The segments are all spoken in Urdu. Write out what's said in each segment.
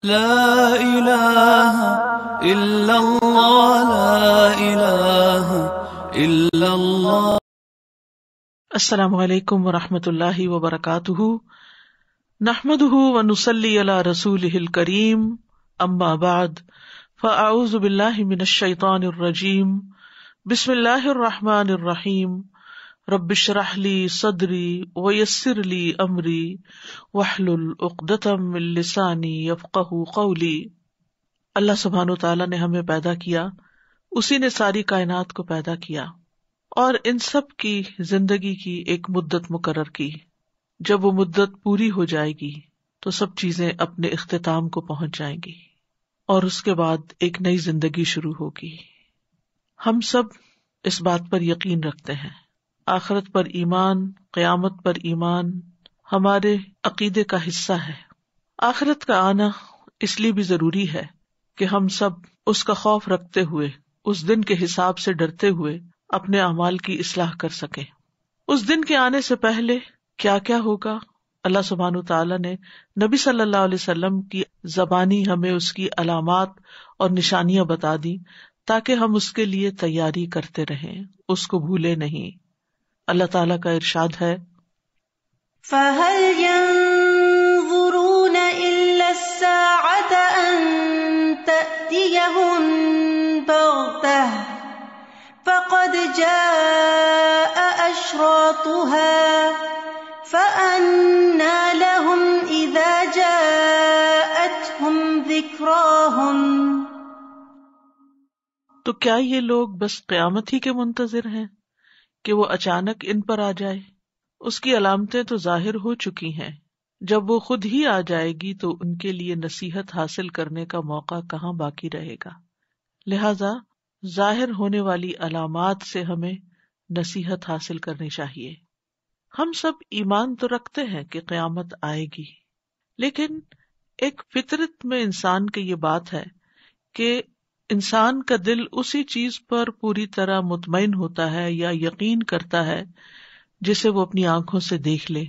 لا الہ الا اللہ لا الہ الا اللہ. السلام علیکم ورحمۃ اللہ وبرکاتہ. نحمده ونصلی علی رسولہ الکریم. اما بعد فاعوذ باللہ من الشیطان الرجیم. بسم اللہ الرحمن الرحیم. رب اشرح لی صدری ویسر لی امری واحلل عقدۃ من لسانی یفقہوا قولی. اللہ سبحانہ وتعالی نے ہمیں پیدا کیا، اسی نے ساری کائنات کو پیدا کیا اور ان سب کی زندگی کی ایک مدت مقرر کی. جب وہ مدت پوری ہو جائے گی تو سب چیزیں اپنے اختتام کو پہنچ جائیں گی اور اس کے بعد ایک نئی زندگی شروع ہوگی. ہم سب اس بات پر یقین رکھتے ہیں. آخرت پر ایمان، قیامت پر ایمان ہمارے عقیدے کا حصہ ہے. آخرت کا آنا اس لیے بھی ضروری ہے کہ ہم سب اس کا خوف رکھتے ہوئے، اس دن کے حساب سے ڈرتے ہوئے اپنے اعمال کی اصلاح کر سکیں. اس دن کے آنے سے پہلے کیا کیا ہوگا، اللہ سبحانہ وتعالیٰ نے نبی صلی اللہ علیہ وسلم کی زبانی ہمیں اس کی علامات اور نشانیاں بتا دی تاکہ ہم اس کے لیے تیاری کرتے رہیں، اس کو بھولے نہیں. اللہ تعالیٰ کا ارشاد ہے، فَهَلْ يَنظُرُونَ إِلَّا السَّاعَةَ أَن تَأْتِيَهُم بَغْتَةً فَقَدْ جَاءَ أَشْرَاطُهَا فَأَنَّىٰ لَهُمْ إِذَا جَاءَتْهُمْ ذِكْرَاهُمْ. تو کیا یہ لوگ بس قیامت ہی کے منتظر ہیں کہ وہ اچانک ان پر آ جائے؟ اس کی علامتیں تو ظاہر ہو چکی ہیں. جب وہ خود ہی آ جائے گی تو ان کے لیے نصیحت حاصل کرنے کا موقع کہاں باقی رہے گا. لہذا ظاہر ہونے والی علامات سے ہمیں نصیحت حاصل کرنی چاہیے. ہم سب ایمان تو رکھتے ہیں کہ قیامت آئے گی، لیکن ایک فطرت میں انسان کی یہ بات ہے کہ انسان کا دل اسی چیز پر پوری طرح مطمئن ہوتا ہے یا یقین کرتا ہے جسے وہ اپنی آنکھوں سے دیکھ لے،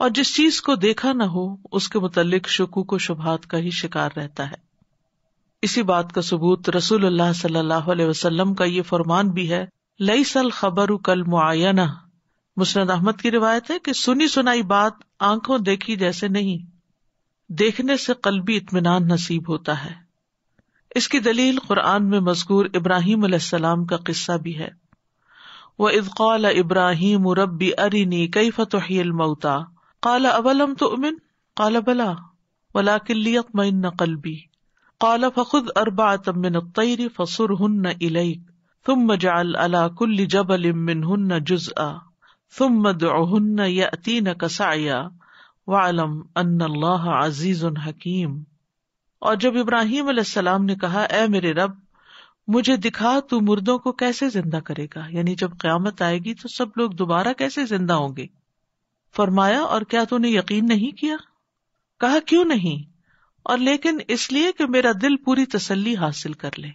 اور جس چیز کو دیکھا نہ ہو اس کے متعلق شکوک و شبہات کا ہی شکار رہتا ہے. اسی بات کا ثبوت رسول اللہ صلی اللہ علیہ وسلم کا یہ فرمان بھی ہے، لیس الخبر کالمعینہ. مسند احمد کی روایت ہے کہ سنی سنائی بات آنکھوں دیکھی جیسے نہیں، دیکھنے سے قلبی اطمینان نصیب ہوتا ہے. اس کی دلیل قرآن میں مذکور ابراہیم علیہ السلام کا قصہ بھی ہے. وَإِذْ قَالَ إِبْرَاهِيمُ رَبِّ أَرِنِي كَيْفَ تُحْيِي الْمَوْتَى قَالَ أَوَلَمْ تُؤْمِنْ قَالَ بَلَىٰ وَلَٰكِنْ لِيَطْمَئِنَّ قَلْبِي قَالَ فَخُذْ أَرْبَعَةً مِّنَ الطَّيْرِ فَصُرْهُنَّ إِلَيْكَ ثُمَّ اجْعَلْ عَلَىٰ كُلِّ جَبَلٍ مِّنْهُنَّ جُزْءًا ثُمَّ ادْعُهُنَّ يَأْتِينَكَ سَعْيًا وَاعْلَمْ أَنَّ اللَّهَ عَزِيزٌ حَكِيمٌ. اور جب ابراہیم علیہ السلام نے کہا، اے میرے رب مجھے دکھا تو مردوں کو کیسے زندہ کرے گا، یعنی جب قیامت آئے گی تو سب لوگ دوبارہ کیسے زندہ ہوں گے. فرمایا، اور کیا تو نے یقین نہیں کیا؟ کہا، کیوں نہیں، اور لیکن اس لیے کہ میرا دل پوری تسلی حاصل کر لے،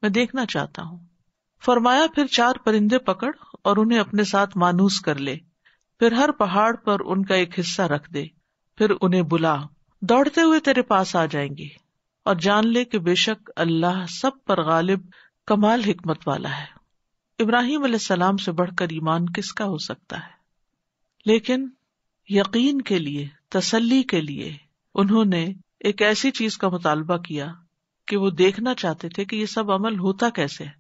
میں دیکھنا چاہتا ہوں. فرمایا، پھر 4 پرندے پکڑ اور انہیں اپنے ساتھ مانوس کر لے، پھر ہر پہاڑ پر ان کا ایک حصہ رکھ دے، پھر انہیں بلا، دوڑتے ہوئے تیرے پاس آ جائیں گے، اور جان لے کہ بے شک اللہ سب پر غالب کمال حکمت والا ہے. ابراہیم علیہ السلام سے بڑھ کر ایمان کس کا ہو سکتا ہے؟ لیکن یقین کے لیے، تسلی کے لیے انہوں نے ایک ایسی چیز کا مطالبہ کیا کہ وہ دیکھنا چاہتے تھے کہ یہ سب عمل ہوتا کیسے ہے.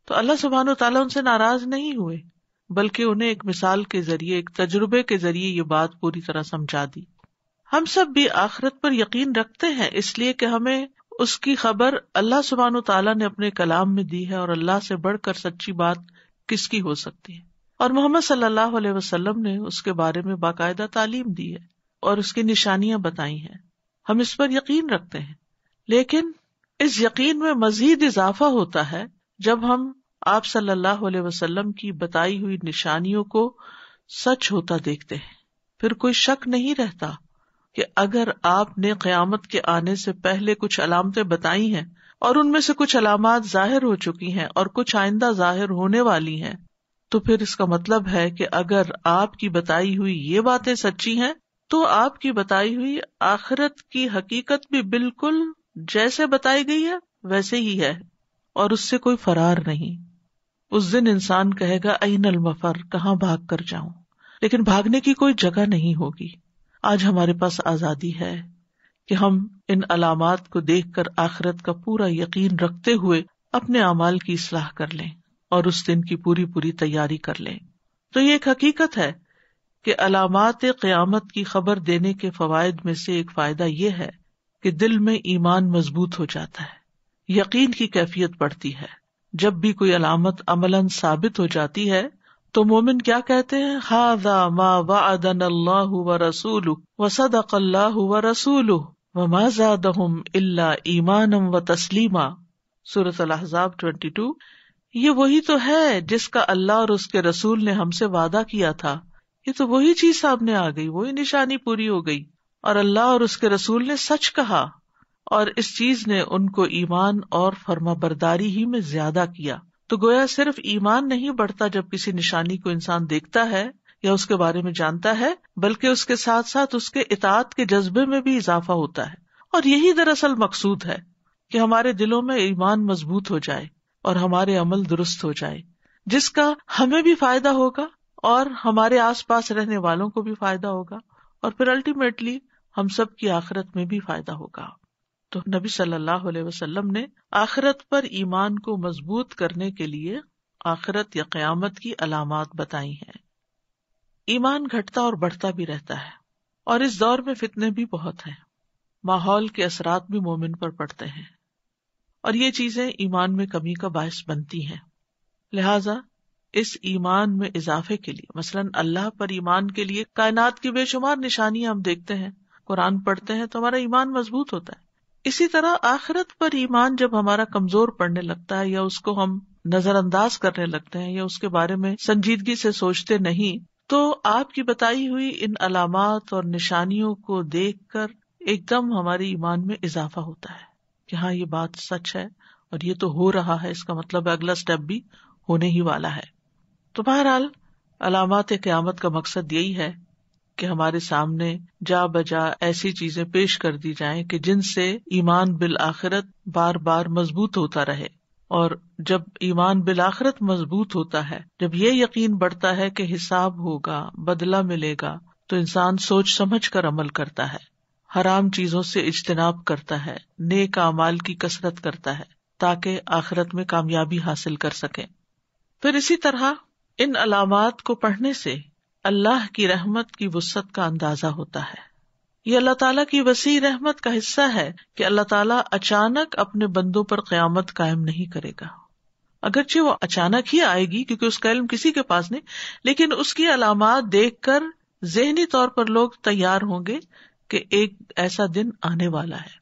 تو اللہ سبحانہ وتعالیٰ ان سے ناراض نہیں ہوئے، بلکہ انہیں ایک مثال کے ذریعے، ایک تجربے کے ذریعے یہ بات پوری طرح سمجھا دی. ہم سب بھی آخرت پر یقین رکھتے ہیں، اس لیے کہ ہمیں اس کی خبر اللہ سبحانہ وتعالیٰ نے اپنے کلام میں دی ہے، اور اللہ سے بڑھ کر سچی بات کس کی ہو سکتی ہے. اور محمد صلی اللہ علیہ وسلم نے اس کے بارے میں باقاعدہ تعلیم دی ہے اور اس کی نشانیاں بتائی ہیں. ہم اس پر یقین رکھتے ہیں، لیکن اس یقین میں مزید اضافہ ہوتا ہے جب ہم آپ صلی اللہ علیہ وسلم کی بتائی ہوئی نشانیوں کو سچ ہوتا دیکھتے ہیں. پھر کوئی شک نہیں رہتا کہ اگر آپ نے قیامت کے آنے سے پہلے کچھ علامتیں بتائی ہیں اور ان میں سے کچھ علامات ظاہر ہو چکی ہیں اور کچھ آئندہ ظاہر ہونے والی ہیں، تو پھر اس کا مطلب ہے کہ اگر آپ کی بتائی ہوئی یہ باتیں سچی ہیں تو آپ کی بتائی ہوئی آخرت کی حقیقت بھی بالکل جیسے بتائی گئی ہے ویسے ہی ہے، اور اس سے کوئی فرار نہیں۔ اس دن انسان کہے گا این المفر، کہاں بھاگ کر جاؤں، لیکن بھاگنے کی کوئی جگہ نہیں ہوگی۔ آج ہمارے پاس آزادی ہے کہ ہم ان علامات کو دیکھ کر آخرت کا پورا یقین رکھتے ہوئے اپنے اعمال کی اصلاح کر لیں اور اس دن کی پوری تیاری کر لیں۔ تو یہ ایک حقیقت ہے کہ علامات قیامت کی خبر دینے کے فوائد میں سے ایک فائدہ یہ ہے کہ دل میں ایمان مضبوط ہو جاتا ہے، یقین کی کیفیت بڑھتی ہے۔ جب بھی کوئی علامت عملاً ثابت ہو جاتی ہے تو مومن کیا کہتے ہیں؟ ھذا ما وعدنا اللہ ورسولہ وصدق اللہ ورسولہ وما زادہم الا ایمانا وتسلیما، سورۃ الاحزاب 22۔ یہ وہی تو ہے جس کا اللہ اور اس کے رسول نے ہم سے وعدہ کیا تھا، یہ تو وہی چیز سامنے آ گئی، وہی نشانی پوری ہو گئی، اور اللہ اور اس کے رسول نے سچ کہا، اور اس چیز نے ان کو ایمان اور فرما برداری ہی میں زیادہ کیا۔ تو گویا صرف ایمان نہیں بڑھتا جب کسی نشانی کو انسان دیکھتا ہے یا اس کے بارے میں جانتا ہے، بلکہ اس کے ساتھ ساتھ اس کے اطاعت کے جذبے میں بھی اضافہ ہوتا ہے۔ اور یہی دراصل مقصود ہے کہ ہمارے دلوں میں ایمان مضبوط ہو جائے اور ہمارے عمل درست ہو جائے، جس کا ہمیں بھی فائدہ ہوگا اور ہمارے آس پاس رہنے والوں کو بھی فائدہ ہوگا، اور پھر الٹیمیٹلی ہم سب کی آخرت میں بھی فائدہ ہوگا۔ تو نبی صلی اللہ علیہ وسلم نے آخرت پر ایمان کو مضبوط کرنے کے لیے آخرت یا قیامت کی علامات بتائی ہیں۔ ایمان گھٹتا اور بڑھتا بھی رہتا ہے، اور اس دور میں فتنے بھی بہت ہیں، ماحول کے اثرات بھی مومن پر پڑتے ہیں، اور یہ چیزیں ایمان میں کمی کا باعث بنتی ہیں۔ لہذا اس ایمان میں اضافے کے لیے، مثلاً اللہ پر ایمان کے لیے کائنات کی بے شمار نشانیاں ہم دیکھتے ہیں، قرآن پڑھتے ہیں تو ہمارا ایمان مضبوط ہوتا ہے۔ اسی طرح آخرت پر ایمان جب ہمارا کمزور پڑنے لگتا ہے، یا اس کو ہم نظر انداز کرنے لگتے ہیں، یا اس کے بارے میں سنجیدگی سے سوچتے نہیں، تو آپ کی بتائی ہوئی ان علامات اور نشانیوں کو دیکھ کر ایک دم ہمارے ایمان میں اضافہ ہوتا ہے کہ ہاں یہ بات سچ ہے اور یہ تو ہو رہا ہے، اس کا مطلب اگلا سٹیپ بھی ہونے ہی والا ہے۔ تو بہرحال علامات قیامت کا مقصد یہی ہے کہ ہمارے سامنے جا بجا ایسی چیزیں پیش کر دی جائیں کہ جن سے ایمان بالآخرت بار بار مضبوط ہوتا رہے، اور جب ایمان بالآخرت مضبوط ہوتا ہے، جب یہ یقین بڑھتا ہے کہ حساب ہوگا، بدلہ ملے گا، تو انسان سوچ سمجھ کر عمل کرتا ہے، حرام چیزوں سے اجتناب کرتا ہے، نیک اعمال کی کثرت کرتا ہے تاکہ آخرت میں کامیابی حاصل کر سکے۔ پھر اسی طرح ان علامات کو پڑھنے سے اللہ کی رحمت کی وسعت کا اندازہ ہوتا ہے۔ یہ اللہ تعالیٰ کی وسیع رحمت کا حصہ ہے کہ اللہ تعالیٰ اچانک اپنے بندوں پر قیامت قائم نہیں کرے گا، اگرچہ وہ اچانک ہی آئے گی کیونکہ اس کا علم کسی کے پاس نہیں، لیکن اس کی علامات دیکھ کر ذہنی طور پر لوگ تیار ہوں گے کہ ایک ایسا دن آنے والا ہے۔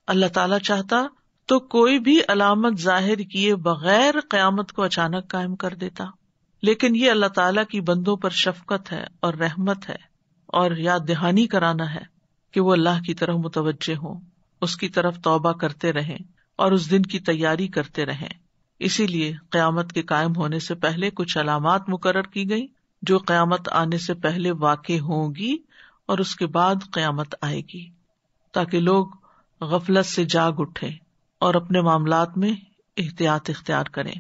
اللہ تعالیٰ چاہتا تو کوئی بھی علامت ظاہر کیے بغیر قیامت کو اچانک قائم کر دیتا، لیکن یہ اللہ تعالیٰ کی بندوں پر شفقت ہے اور رحمت ہے، اور یاد دہانی کرانا ہے کہ وہ اللہ کی طرف متوجہ ہوں، اس کی طرف توبہ کرتے رہیں اور اس دن کی تیاری کرتے رہیں۔ اسی لیے قیامت کے قائم ہونے سے پہلے کچھ علامات مقرر کی گئی جو قیامت آنے سے پہلے واقع ہوں گی اور اس کے بعد قیامت آئے گی، تاکہ لوگ غفلت سے جاگ اٹھیں اور اپنے معاملات میں احتیاط اختیار کریں۔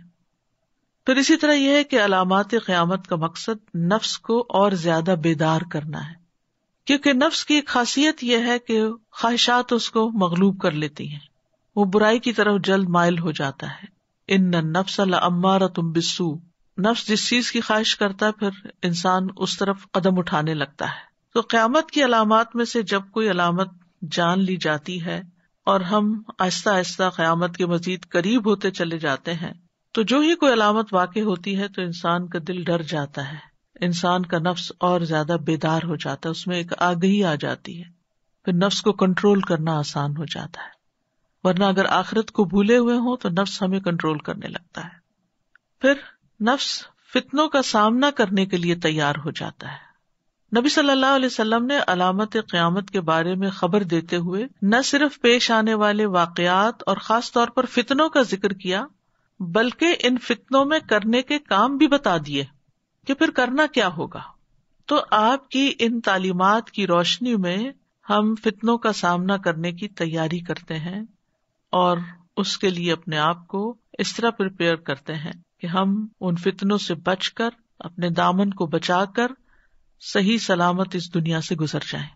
پھر اسی طرح یہ ہے کہ علامات قیامت کا مقصد نفس کو اور زیادہ بیدار کرنا ہے، کیونکہ نفس کی ایک خاصیت یہ ہے کہ خواہشات اس کو مغلوب کر لیتی ہیں، وہ برائی کی طرف جلد مائل ہو جاتا ہے۔ ان النفس لامارۃ بالسوء، نفس جس چیز کی خواہش کرتا ہے پھر انسان اس طرف قدم اٹھانے لگتا ہے۔ تو قیامت کی علامات میں سے جب کوئی علامت جان لی جاتی ہے اور ہم آہستہ آہستہ قیامت کے مزید قریب ہوتے چلے جاتے ہیں، تو جو ہی کوئی علامت واقع ہوتی ہے تو انسان کا دل ڈر جاتا ہے، انسان کا نفس اور زیادہ بیدار ہو جاتا ہے، اس میں ایک آگہی آ جاتی ہے، پھر نفس کو کنٹرول کرنا آسان ہو جاتا ہے۔ ورنہ اگر آخرت کو بھولے ہوئے ہوں تو نفس ہمیں کنٹرول کرنے لگتا ہے۔ پھر نفس فتنوں کا سامنا کرنے کے لیے تیار ہو جاتا ہے۔ نبی صلی اللہ علیہ وسلم نے علامت قیامت کے بارے میں خبر دیتے ہوئے نہ صرف پیش آنے والے واقعات اور خاص طور پر فتنوں کا ذکر کیا، بلکہ ان فتنوں میں کرنے کے کام بھی بتا دیے کہ پھر کرنا کیا ہوگا۔ تو آپ کی ان تعلیمات کی روشنی میں ہم فتنوں کا سامنا کرنے کی تیاری کرتے ہیں اور اس کے لیے اپنے آپ کو اس طرح پریپیئر کرتے ہیں کہ ہم ان فتنوں سے بچ کر اپنے دامن کو بچا کر صحیح سلامت اس دنیا سے گزر جائیں.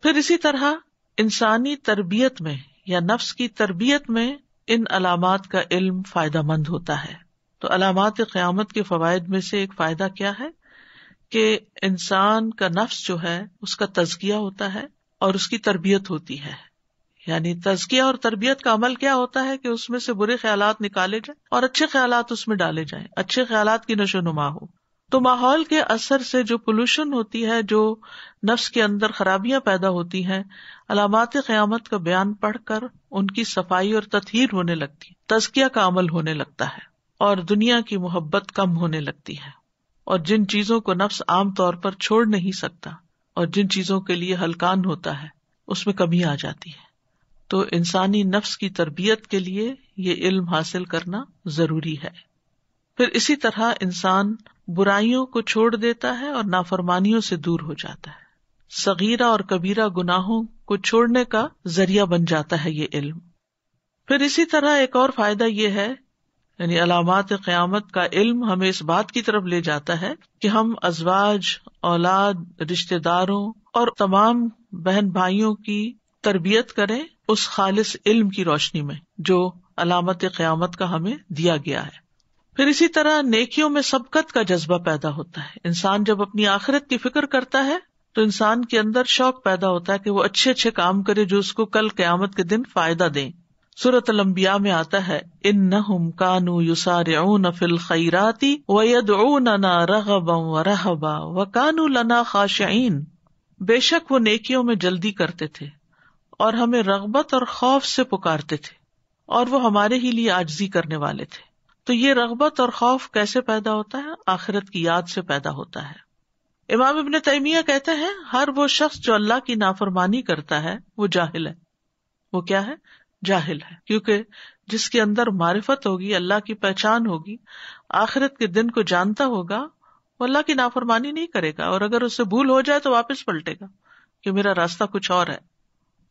پھر اسی طرح انسانی تربیت میں یا نفس کی تربیت میں ان علامات کا علم فائدہ مند ہوتا ہے. تو علامات قیامت کے فوائد میں سے ایک فائدہ کیا ہے کہ انسان کا نفس جو ہے اس کا تزکیہ ہوتا ہے اور اس کی تربیت ہوتی ہے. یعنی تزکیہ اور تربیت کا عمل کیا ہوتا ہے کہ اس میں سے برے خیالات نکالے جائیں اور اچھے خیالات اس میں ڈالے جائیں، اچھے خیالات کی نشو نما ہو. تو ماحول کے اثر سے جو پولوشن ہوتی ہے، جو نفس کے اندر خرابیاں پیدا ہوتی ہیں، علامات قیامت کا بیان پڑھ کر ان کی صفائی اور تطہیر ہونے لگتی، تزکیہ کا عمل ہونے لگتا ہے اور دنیا کی محبت کم ہونے لگتی ہے. اور جن چیزوں کو نفس عام طور پر چھوڑ نہیں سکتا اور جن چیزوں کے لیے ہلکان ہوتا ہے اس میں کمی آ جاتی ہے. تو انسانی نفس کی تربیت کے لیے یہ علم حاصل کرنا ضروری ہے. پھر اسی طرح انسان برائیوں کو چھوڑ دیتا ہے اور نافرمانیوں سے دور ہو جاتا ہے. صغیرہ اور کبیرہ گناہوں کو چھوڑنے کا ذریعہ بن جاتا ہے یہ علم. پھر اسی طرح ایک اور فائدہ یہ ہے، یعنی علامات قیامت کا علم ہمیں اس بات کی طرف لے جاتا ہے کہ ہم ازواج، اولاد، رشتہ داروں اور تمام بہن بھائیوں کی تربیت کریں اس خالص علم کی روشنی میں جو علامت قیامت کا ہمیں دیا گیا ہے. پھر اسی طرح نیکیوں میں سبقت کا جذبہ پیدا ہوتا ہے. انسان جب اپنی آخرت کی فکر کرتا ہے تو انسان کے اندر شوق پیدا ہوتا ہے کہ وہ اچھے اچھے کام کرے جو اس کو کل قیامت کے دن فائدہ دیں. سورۃ الانبیاء میں آتا ہے انہم کانوا یسارعون فی الخیرات ویدعوننا رغبا ورہبا وکانوا لنا خاشعین. بے شک وہ نیکیوں میں جلدی کرتے تھے اور ہمیں رغبت اور خوف سے پکارتے تھے اور وہ ہمارے ہی لیے عاجزی کرنے والے تھے. تو یہ رغبت اور خوف کیسے پیدا ہوتا ہے؟ آخرت کی یاد سے پیدا ہوتا ہے. امام ابن تیمیہ کہتے ہیں ہر وہ شخص جو اللہ کی نافرمانی کرتا ہے وہ جاہل ہے. وہ کیا ہے؟ جاہل ہے. کیونکہ جس کے اندر معرفت ہوگی، اللہ کی پہچان ہوگی، آخرت کے دن کو جانتا ہوگا، وہ اللہ کی نافرمانی نہیں کرے گا، اور اگر اس سے بھول ہو جائے تو واپس پلٹے گا کہ میرا راستہ کچھ اور ہے.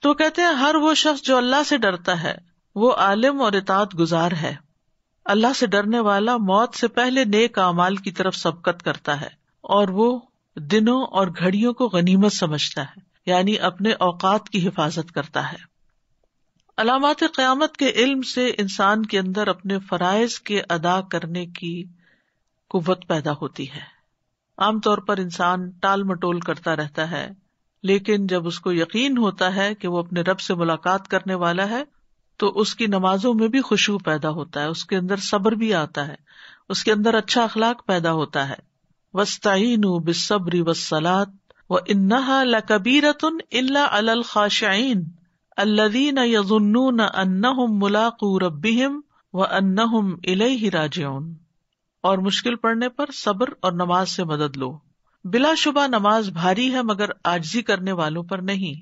تو کہتے ہیں ہر وہ شخص جو اللہ سے ڈرتا ہے وہ عالم اور اطاعت گزار ہے. اللہ سے ڈرنے والا موت سے پہلے نیک اعمال کی طرف سبقت کرتا ہے اور وہ دنوں اور گھڑیوں کو غنیمت سمجھتا ہے، یعنی اپنے اوقات کی حفاظت کرتا ہے. علامات قیامت کے علم سے انسان کے اندر اپنے فرائض کے ادا کرنے کی قوت پیدا ہوتی ہے. عام طور پر انسان ٹال مٹول کرتا رہتا ہے، لیکن جب اس کو یقین ہوتا ہے کہ وہ اپنے رب سے ملاقات کرنے والا ہے تو اس کی نمازوں میں بھی خشوع پیدا ہوتا ہے، اس کے اندر صبر بھی آتا ہے، اس کے اندر اچھا اخلاق پیدا ہوتا ہے. وَاسْتَعِینُوا بِالصَّبْرِ وَالصَّلَاةِ وَإِنَّهَا لَكَبِیرَةٌ إِلَّا عَلَى الْخَاشِعِينَ الَّذِينَ يَظُنُّونَ أَنَّهُمْ مُلَاقُو رَبِّهِمْ وَأَنَّهُمْ إِلَيْهِ رَاجِعُونَ. اور مشکل پڑنے پر صبر اور نماز سے مدد لو. بلا شبہ نماز بھاری ہے مگر عاجزی کرنے والوں پر نہیں،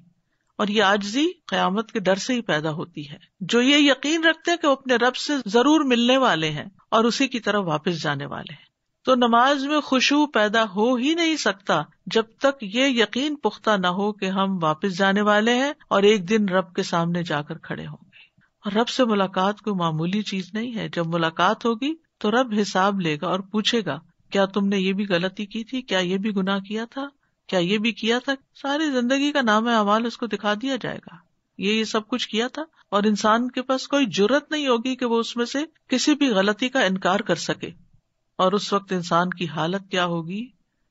اور یہ عاجزی قیامت کے ڈر سے ہی پیدا ہوتی ہے. جو یہ یقین رکھتے ہیں کہ وہ اپنے رب سے ضرور ملنے والے ہیں اور اسی کی طرف واپس جانے والے ہیں. تو نماز میں خشوع پیدا ہو ہی نہیں سکتا جب تک یہ یقین پختہ نہ ہو کہ ہم واپس جانے والے ہیں اور ایک دن رب کے سامنے جا کر کھڑے ہوں گے. اور رب سے ملاقات کوئی معمولی چیز نہیں ہے. جب ملاقات ہوگی تو رب حساب لے گا اور پوچھے گا کیا تم نے یہ بھی غلطی کی تھی، کیا یہ بھی گناہ کیا تھا، کیا یہ بھی کیا تھا. ساری زندگی کا نام اعمال اس کو دکھا دیا جائے گا، یہ سب کچھ کیا تھا. اور انسان کے پاس کوئی جرت نہیں ہوگی کہ وہ اس میں سے کسی بھی غلطی کا انکار کر سکے. اور اس وقت انسان کی حالت کیا ہوگی؟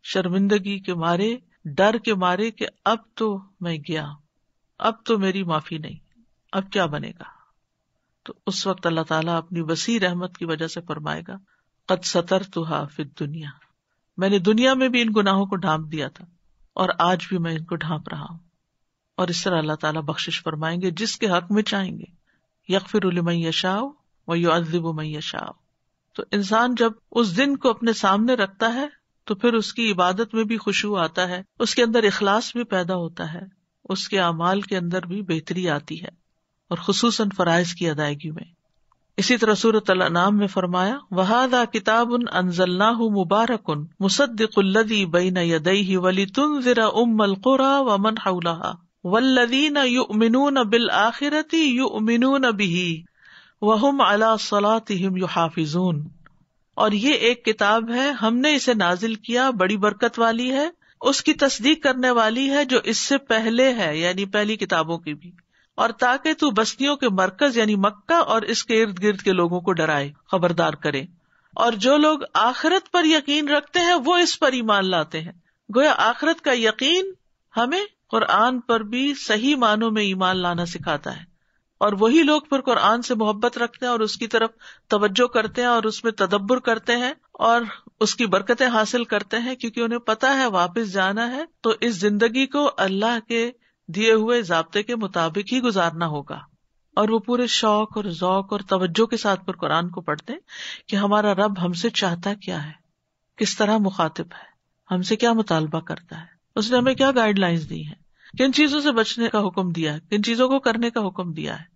شرمندگی کے مارے، ڈر کے مارے کہ اب تو میں گیا، اب تو میری معافی نہیں، اب کیا بنے گا. تو اس وقت اللہ تعالیٰ اپنی وسیع رحمت کی وجہ سے فرمائے گا قد سترتھا فی الدنیا، میں نے دنیا میں بھی ان گناہوں کو ڈھانپ دیا تھا اور آج بھی میں ان کو ڈھانپ رہا ہوں. اور اس طرح اللہ تعالیٰ بخشش فرمائیں گے جس کے حق میں چاہیں گے. یغفر لمن یشاء ویعذب من یشاء. تو انسان جب اس دن کو اپنے سامنے رکھتا ہے تو پھر اس کی عبادت میں بھی خشوع آتا ہے، اس کے اندر اخلاص بھی پیدا ہوتا ہے، اس کے اعمال کے اندر بھی بہتری آتی ہے، اور خصوصاً فرائض کی ادائیگی میں. اسی طرح سورۃ الانعام میں فرمایا وَهَذَا كِتَابٌ أَنزَلْنَاهُ مُبَارَكٌ مُصَدِّقُ الَّذِي بَيْنَ يَدَيْهِ وَلِتُنذِرَ أُمَّ الْقُرَى وَمَنْ حَوْلَهَا وَالَّذِينَ يُؤْمِنُونَ بِالْآخِرَةِ يُؤْمِنُونَ بِهِ وَهُمْ عَلَى صَلَاتِهِمْ يُحَافِظُونَ، اور یہ ایک کتاب ہے، ہم نے اسے نازل کیا، بڑی برکت والی ہے، اس کی تصدیق کرنے والی ہے جو اس سے پہلے ہے، یعنی پہلی کتابوں کی بھی، اور تاکہ تو بستیوں کے مرکز یعنی مکہ اور اس کے ارد گرد کے لوگوں کو ڈرائے، خبردار کرے، اور جو لوگ آخرت پر یقین رکھتے ہیں وہ اس پر ایمان لاتے ہیں۔ گویا آخرت کا یقین ہمیں قرآن پر بھی صحیح معنوں میں ایمان لانا سکھاتا ہے، اور وہی لوگ پھر قرآن سے محبت رکھتے ہیں اور اس کی طرف توجہ کرتے ہیں اور اس میں تدبر کرتے ہیں اور اس کی برکتیں حاصل کرتے ہیں، کیونکہ انہیں پتا ہے واپس جانا ہے تو اس زندگی کو اللہ کے دیے ہوئے ضابطے کے مطابق ہی گزارنا ہوگا، اور وہ پورے شوق اور ذوق اور توجہ کے ساتھ پر قرآن کو پڑھتے ہیں کہ ہمارا رب ہم سے چاہتا کیا ہے، کس طرح مخاطب ہے، ہم سے کیا مطالبہ کرتا ہے، اس نے ہمیں کیا گائیڈ لائنز دی ہیں، کن چیزوں سے بچنے کا حکم دیا ہے، کن چیزوں کو کرنے کا حکم دیا ہے۔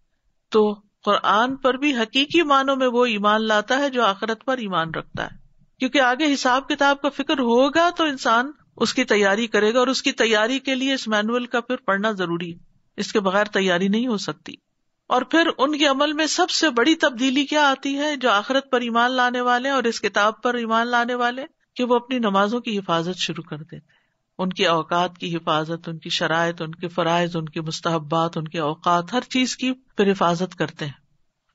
تو قرآن پر بھی حقیقی معنوں میں وہ ایمان لاتا ہے جو آخرت پر ایمان رکھتا ہے، کیونکہ آگے حساب کتاب کا فکر ہوگا تو انسان اس کی تیاری کرے گا، اور اس کی تیاری کے لیے اس مینول کا پھر پڑھنا ضروری ہے، اس کے بغیر تیاری نہیں ہو سکتی۔ اور پھر ان کے عمل میں سب سے بڑی تبدیلی کیا آتی ہے جو آخرت پر ایمان لانے والے اور اس کتاب پر ایمان لانے والے، کہ وہ اپنی نمازوں کی حفاظت شروع کر دیتے ہیں، ان کی اوقات کی حفاظت، ان کی شرائط، ان کے فرائض، ان کے مستحبات، ان کے اوقات، ہر چیز کی پھر حفاظت کرتے ہیں،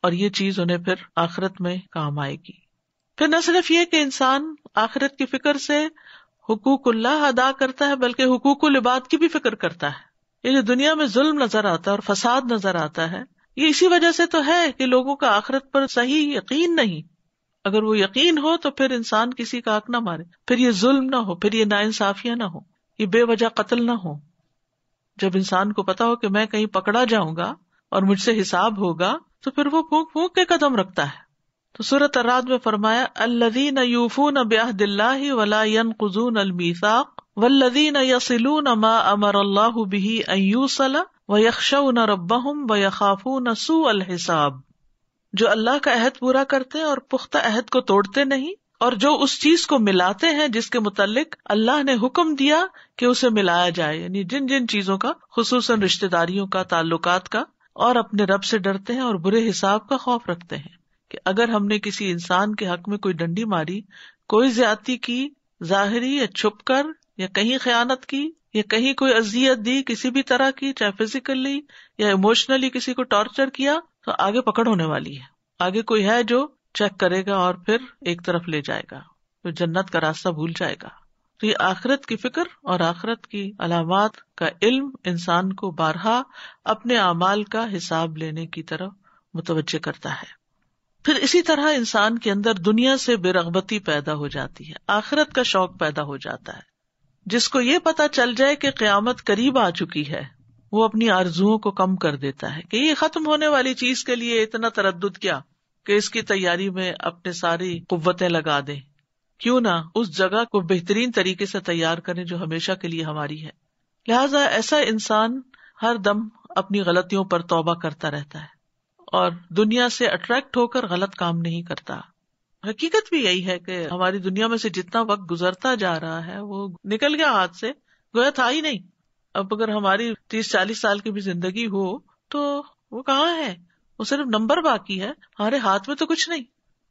اور یہ چیز انہیں پھر آخرت میں کام آئے گی۔ پھر نہ صرف یہ کہ انسان آخرت کی فکر سے حقوق اللہ ادا کرتا ہے بلکہ حقوق العباد کی بھی فکر کرتا ہے۔ یہ جو دنیا میں ظلم نظر آتا ہے اور فساد نظر آتا ہے، یہ اسی وجہ سے تو ہے کہ لوگوں کا آخرت پر صحیح یقین نہیں۔ اگر وہ یقین ہو تو پھر انسان کسی کا حق نہ مارے، پھر یہ ظلم نہ ہو، پھر یہ ناانصافیاں نہ ہو، یہ بے وجہ قتل نہ ہو۔ جب انسان کو پتا ہو کہ میں کہیں پکڑا جاؤں گا اور مجھ سے حساب ہوگا تو پھر وہ پھونک پھونک کے قدم رکھتا ہے۔ تو سورۃ الرعد میں فرمایا الذین یوفون بعہد اللہ ولا ینقضون المیثاق والذین یصلون ما امر اللہ بہ ان یوصل ویخشون ربہم ویخافون سوء الحساب، جو اللہ کا عہد پورا کرتے ہیں اور پختہ عہد کو توڑتے نہیں، اور جو اس چیز کو ملاتے ہیں جس کے متعلق اللہ نے حکم دیا کہ اسے ملایا جائے، یعنی جن جن چیزوں کا، خصوصاً رشتہ داریوں کا، تعلقات کا، اور اپنے رب سے ڈرتے ہیں اور برے حساب کا خوف رکھتے ہیں کہ اگر ہم نے کسی انسان کے حق میں کوئی ڈنڈی ماری، کوئی زیادتی کی، ظاہری یا چھپ کر، یا کہیں خیانت کی، یا کہیں کوئی اذیت دی کسی بھی طرح کی، چاہے فزیکلی یا ایموشنلی کسی کو ٹارچر کیا، تو آگے پکڑ ہونے والی ہے، آگے کوئی ہے جو چیک کرے گا اور پھر ایک طرف لے جائے گا، تو جنت کا راستہ بھول جائے گا۔ تو یہ آخرت کی فکر اور آخرت کی علامات کا علم انسان کو بارہا اپنے اعمال کا حساب لینے کی طرف متوجہ کرتا ہے۔ پھر اسی طرح انسان کے اندر دنیا سے بے رغبتی پیدا ہو جاتی ہے، آخرت کا شوق پیدا ہو جاتا ہے۔ جس کو یہ پتا چل جائے کہ قیامت قریب آ چکی ہے، وہ اپنی آرزوؤں کو کم کر دیتا ہے کہ یہ ختم ہونے والی چیز کے لیے اتنا تردد کیا کہ اس کی تیاری میں اپنے ساری قوتیں لگا دیں، کیوں نہ اس جگہ کو بہترین طریقے سے تیار کریں جو ہمیشہ کے لیے ہماری ہے۔ لہٰذا ایسا انسان ہر دم اپنی غلطیوں پر توبہ کرتا رہتا ہے اور دنیا سے اٹریکٹ ہو کر غلط کام نہیں کرتا۔ حقیقت بھی یہی ہے کہ ہماری دنیا میں سے جتنا وقت گزرتا جا رہا ہے وہ نکل گیا ہاتھ سے، گویا تھا ہی نہیں۔ اب اگر ہماری 30-40 سال کی بھی زندگی ہو تو وہ کہاں ہے، وہ صرف نمبر باقی ہے، ہمارے ہاتھ میں تو کچھ نہیں،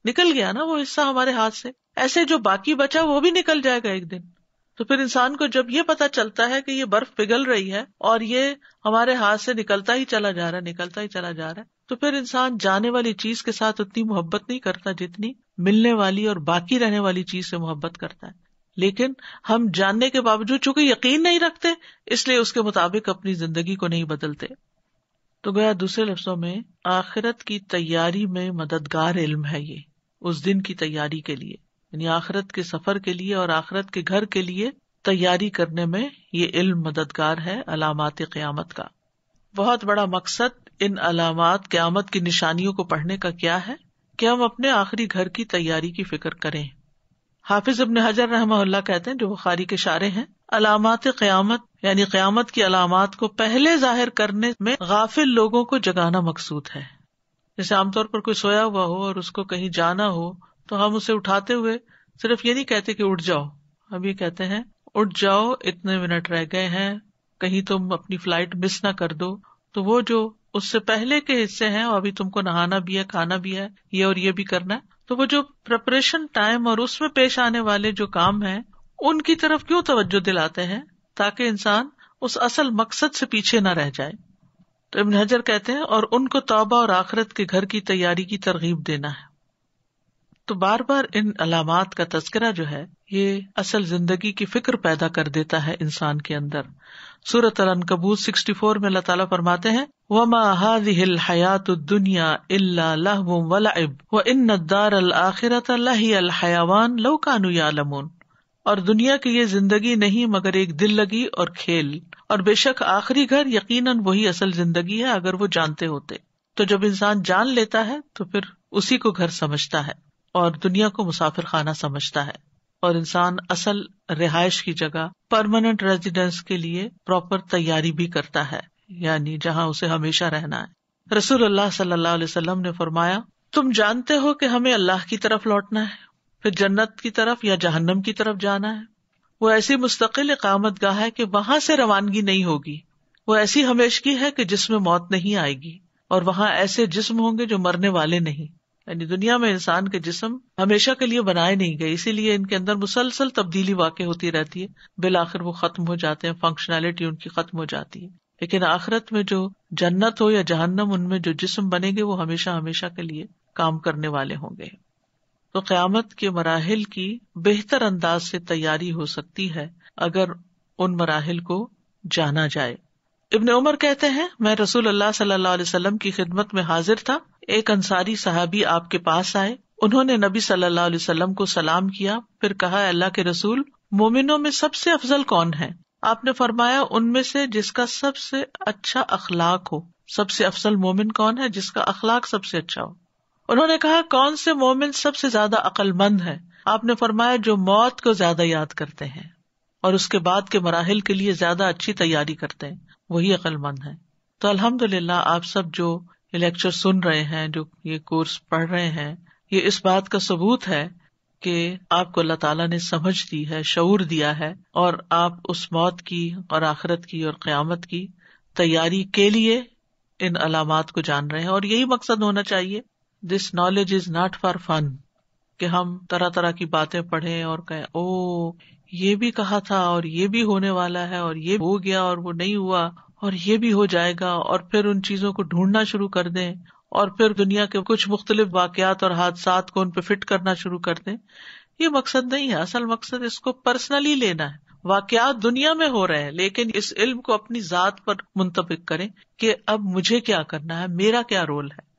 نکل گیا نا وہ حصہ ہمارے ہاتھ سے۔ ایسے جو باقی بچا وہ بھی نکل جائے گا ایک دن۔ تو پھر انسان کو جب یہ پتا چلتا ہے کہ یہ برف پگھل رہی ہے اور یہ ہمارے ہاتھ سے نکلتا ہی چلا جا رہا ہے، نکلتا ہی چلا جا رہا ہے، تو پھر انسان جانے والی چیز کے ساتھ اتنی محبت نہیں کرتا جتنی ملنے والی اور باقی رہنے والی چیز سے محبت کرتا ہے۔ لیکن ہم جاننے کے باوجود چونکہ یقین نہیں رکھتے، اس لیے اس کے مطابق اپنی زندگی کو نہیں بدلتے۔ تو گویا دوسرے لفظوں میں آخرت کی تیاری میں مددگار علم ہے، یہ اس دن کی تیاری کے لیے، یعنی آخرت کے سفر کے لیے اور آخرت کے گھر کے لیے تیاری کرنے میں یہ علم مددگار ہے علامات قیامت کا۔ بہت بڑا مقصد ان علامات قیامت کی نشانیوں کو پڑھنے کا کیا ہے کہ ہم اپنے آخری گھر کی تیاری کی فکر کریں۔ حافظ ابن حجر رحمہ اللہ کہتے ہیں، جو بخاری کے شارح ہیں، علامات قیامت یعنی قیامت کی علامات کو پہلے ظاہر کرنے میں غافل لوگوں کو جگانا مقصود ہے، جیسے عام طور پر کوئی سویا ہوا ہو اور اس کو کہیں جانا ہو تو ہم اسے اٹھاتے ہوئے صرف یہ نہیں کہتے کہ اٹھ جاؤ، ہم یہ کہتے ہیں اٹھ جاؤ، اتنے منٹ رہ گئے ہیں، کہیں تم اپنی فلائٹ مس نہ کر دو. تو وہ جو اس سے پہلے کے حصے ہیں اور ابھی تم کو نہانا بھی ہے، کھانا بھی ہے، یہ اور یہ بھی کرنا ہے، تو وہ جو پریپریشن ٹائم اور اس میں پیش آنے والے جو کام ہیں ان کی طرف کیوں توجہ دلاتے ہیں؟ تاکہ انسان اس اصل مقصد سے پیچھے نہ رہ جائے. تو ابن حجر کہتے ہیں اور ان کو توبہ اور آخرت کے گھر کی تیاری کی ترغیب دینا ہے. تو بار بار ان علامات کا تذکرہ جو ہے یہ اصل زندگی کی فکر پیدا کر دیتا ہے انسان کے اندر. سورۃ العنکبوت 64 میں اللہ تعالیٰ فرماتے ہیں وَمَا هَذِهِ الْحَيَاةُ الدُّنْيَا إِلَّا لَهْوٌ وَلَعِبٌ وَإِنَّ الدَّارَ الْآخِرَةَ لَهِيَ الْحَيَوَانُ لَوْ كَانُوا يَعْلَمُونَ. اور دنیا کی یہ زندگی نہیں مگر ایک دل لگی اور کھیل، اور بے شک آخری گھر یقیناً وہی اصل زندگی ہے اگر وہ جانتے ہوتے. تو جب انسان جان لیتا ہے تو پھر اسی کو گھر سمجھتا ہے اور دنیا کو مسافر خانہ سمجھتا ہے، اور انسان اصل رہائش کی جگہ پرماننٹ ریزیڈنس کے لیے پراپر تیاری بھی کرتا ہے، یعنی جہاں اسے ہمیشہ رہنا ہے. رسول اللہ صلی اللہ علیہ وسلم نے فرمایا تم جانتے ہو کہ ہمیں اللہ کی طرف لوٹنا ہے، پھر جنت کی طرف یا جہنم کی طرف جانا ہے. وہ ایسی مستقل اقامت گاہ ہے کہ وہاں سے روانگی نہیں ہوگی. وہ ایسی ہمیشگی ہے کہ جس میں موت نہیں آئے گی، اور وہاں ایسے جسم ہوں گے جو مرنے والے نہیں. یعنی دنیا میں انسان کے جسم ہمیشہ کے لیے بنائے نہیں گئے، اسی لیے ان کے اندر مسلسل تبدیلی واقع ہوتی رہتی ہے، بالآخر وہ ختم ہو جاتے ہیں، فنکشنالٹی ان کی ختم ہو جاتی ہے. لیکن آخرت میں جو جنت ہو یا جہنم، ان میں جو جسم بنے گے وہ ہمیشہ ہمیشہ کے لیے کام کرنے والے ہوں گے. تو قیامت کے مراحل کی بہتر انداز سے تیاری ہو سکتی ہے اگر ان مراحل کو جانا جائے. ابن عمر کہتے ہیں میں رسول اللہ صلی اللہ علیہ وسلم کی خدمت میں حاضر تھا. ایک انصاری صحابی آپ کے پاس آئے، انہوں نے نبی صلی اللہ علیہ وسلم کو سلام کیا، پھر کہا اللہ کے رسول مومنوں میں سب سے افضل کون ہے؟ آپ نے فرمایا ان میں سے جس کا سب سے اچھا اخلاق ہو. سب سے افضل مومن کون ہے؟ جس کا اخلاق سب سے اچھا ہو. انہوں نے کہا کون سے مومن سب سے زیادہ عقل مند ہے؟ آپ نے فرمایا جو موت کو زیادہ یاد کرتے ہیں اور اس کے بعد کے مراحل کے لیے زیادہ اچھی تیاری کرتے ہیں، وہی عقل مند ہے. تو الحمدللہ آپ سب جو یہ لیکچر سن رہے ہیں، جو یہ کورس پڑھ رہے ہیں، یہ اس بات کا ثبوت ہے کہ آپ کو اللہ تعالیٰ نے سمجھ دی ہے، شعور دیا ہے، اور آپ اس موت کی اور آخرت کی اور قیامت کی تیاری کے لیے ان علامات کو جان رہے ہیں. اور یہی مقصد ہونا چاہیے. This knowledge is not for fun, کہ ہم طرح طرح کی باتیں پڑھیں اور کہیں او یہ بھی کہا تھا اور یہ بھی ہونے والا ہے اور یہ ہو گیا اور وہ نہیں ہوا اور یہ بھی ہو جائے گا، اور پھر ان چیزوں کو ڈھونڈنا شروع کر دیں اور پھر دنیا کے کچھ مختلف واقعات اور حادثات کو ان پہ فٹ کرنا شروع کر دیں. یہ مقصد نہیں ہے. اصل مقصد اس کو پرسنلی لینا ہے. واقعات دنیا میں ہو رہے ہیں لیکن اس علم کو اپنی ذات پر منطبق کریں کہ اب مجھے کیا کرنا ہے، میرا کیا رول ہے.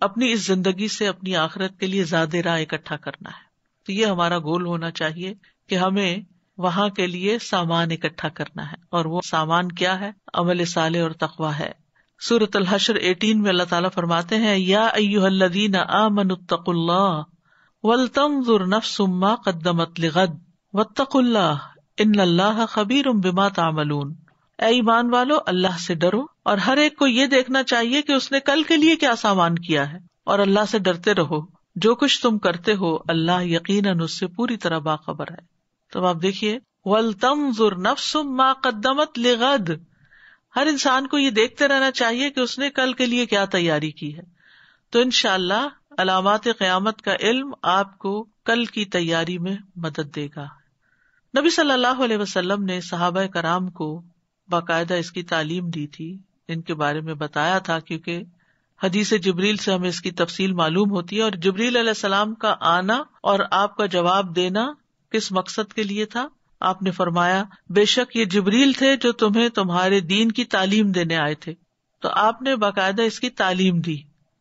اپنی اس زندگی سے اپنی آخرت کے لیے زیادہ راہ اکٹھا کرنا ہے. تو یہ ہمارا گول ہونا چاہیے کہ ہمیں وہاں کے لیے سامان اکٹھا کرنا ہے، اور وہ سامان کیا ہے؟ عمل صالح اور تقویٰ ہے. سورۃ الحشر 18 میں اللہ تعالیٰ فرماتے ہیں یا ایھا الذین آمنوا اتقوا اللہ ولتنظر نفس ما قدمت لغد واتقوا اللہ ان اللہ خبیر بما تعملون. اے ایمان والو اللہ سے ڈرو اور ہر ایک کو یہ دیکھنا چاہیے کہ اس نے کل کے لیے کیا سامان کیا ہے، اور اللہ سے ڈرتے رہو، جو کچھ تم کرتے ہو اللہ یقیناً اس سے پوری طرح باخبر ہے. تو آپ دیکھیے وَلْتَنظُرْ نَفْسٌ مَا قَدَّمَتْ لِغَدٍ، ہر انسان کو یہ دیکھتے رہنا چاہیے کہ اس نے کل کے لیے کیا تیاری کی ہے. تو انشاءاللہ علامات قیامت کا علم آپ کو کل کی تیاری میں مدد دے گا. نبی صلی اللہ علیہ وسلم نے صحابہ کرام کو باقاعدہ اس کی تعلیم دی تھی، ان کے بارے میں بتایا تھا، کیونکہ حدیث جبریل سے ہمیں اس کی تفصیل معلوم ہوتی ہے. اور جبریل علیہ السلام کا آنا اور آپ کا جواب دینا کس مقصد کے لیے تھا؟ آپ نے فرمایا بے شک یہ جبریل تھے جو تمہیں تمہارے دین کی تعلیم دینے آئے تھے. تو آپ نے باقاعدہ اس کی تعلیم دی.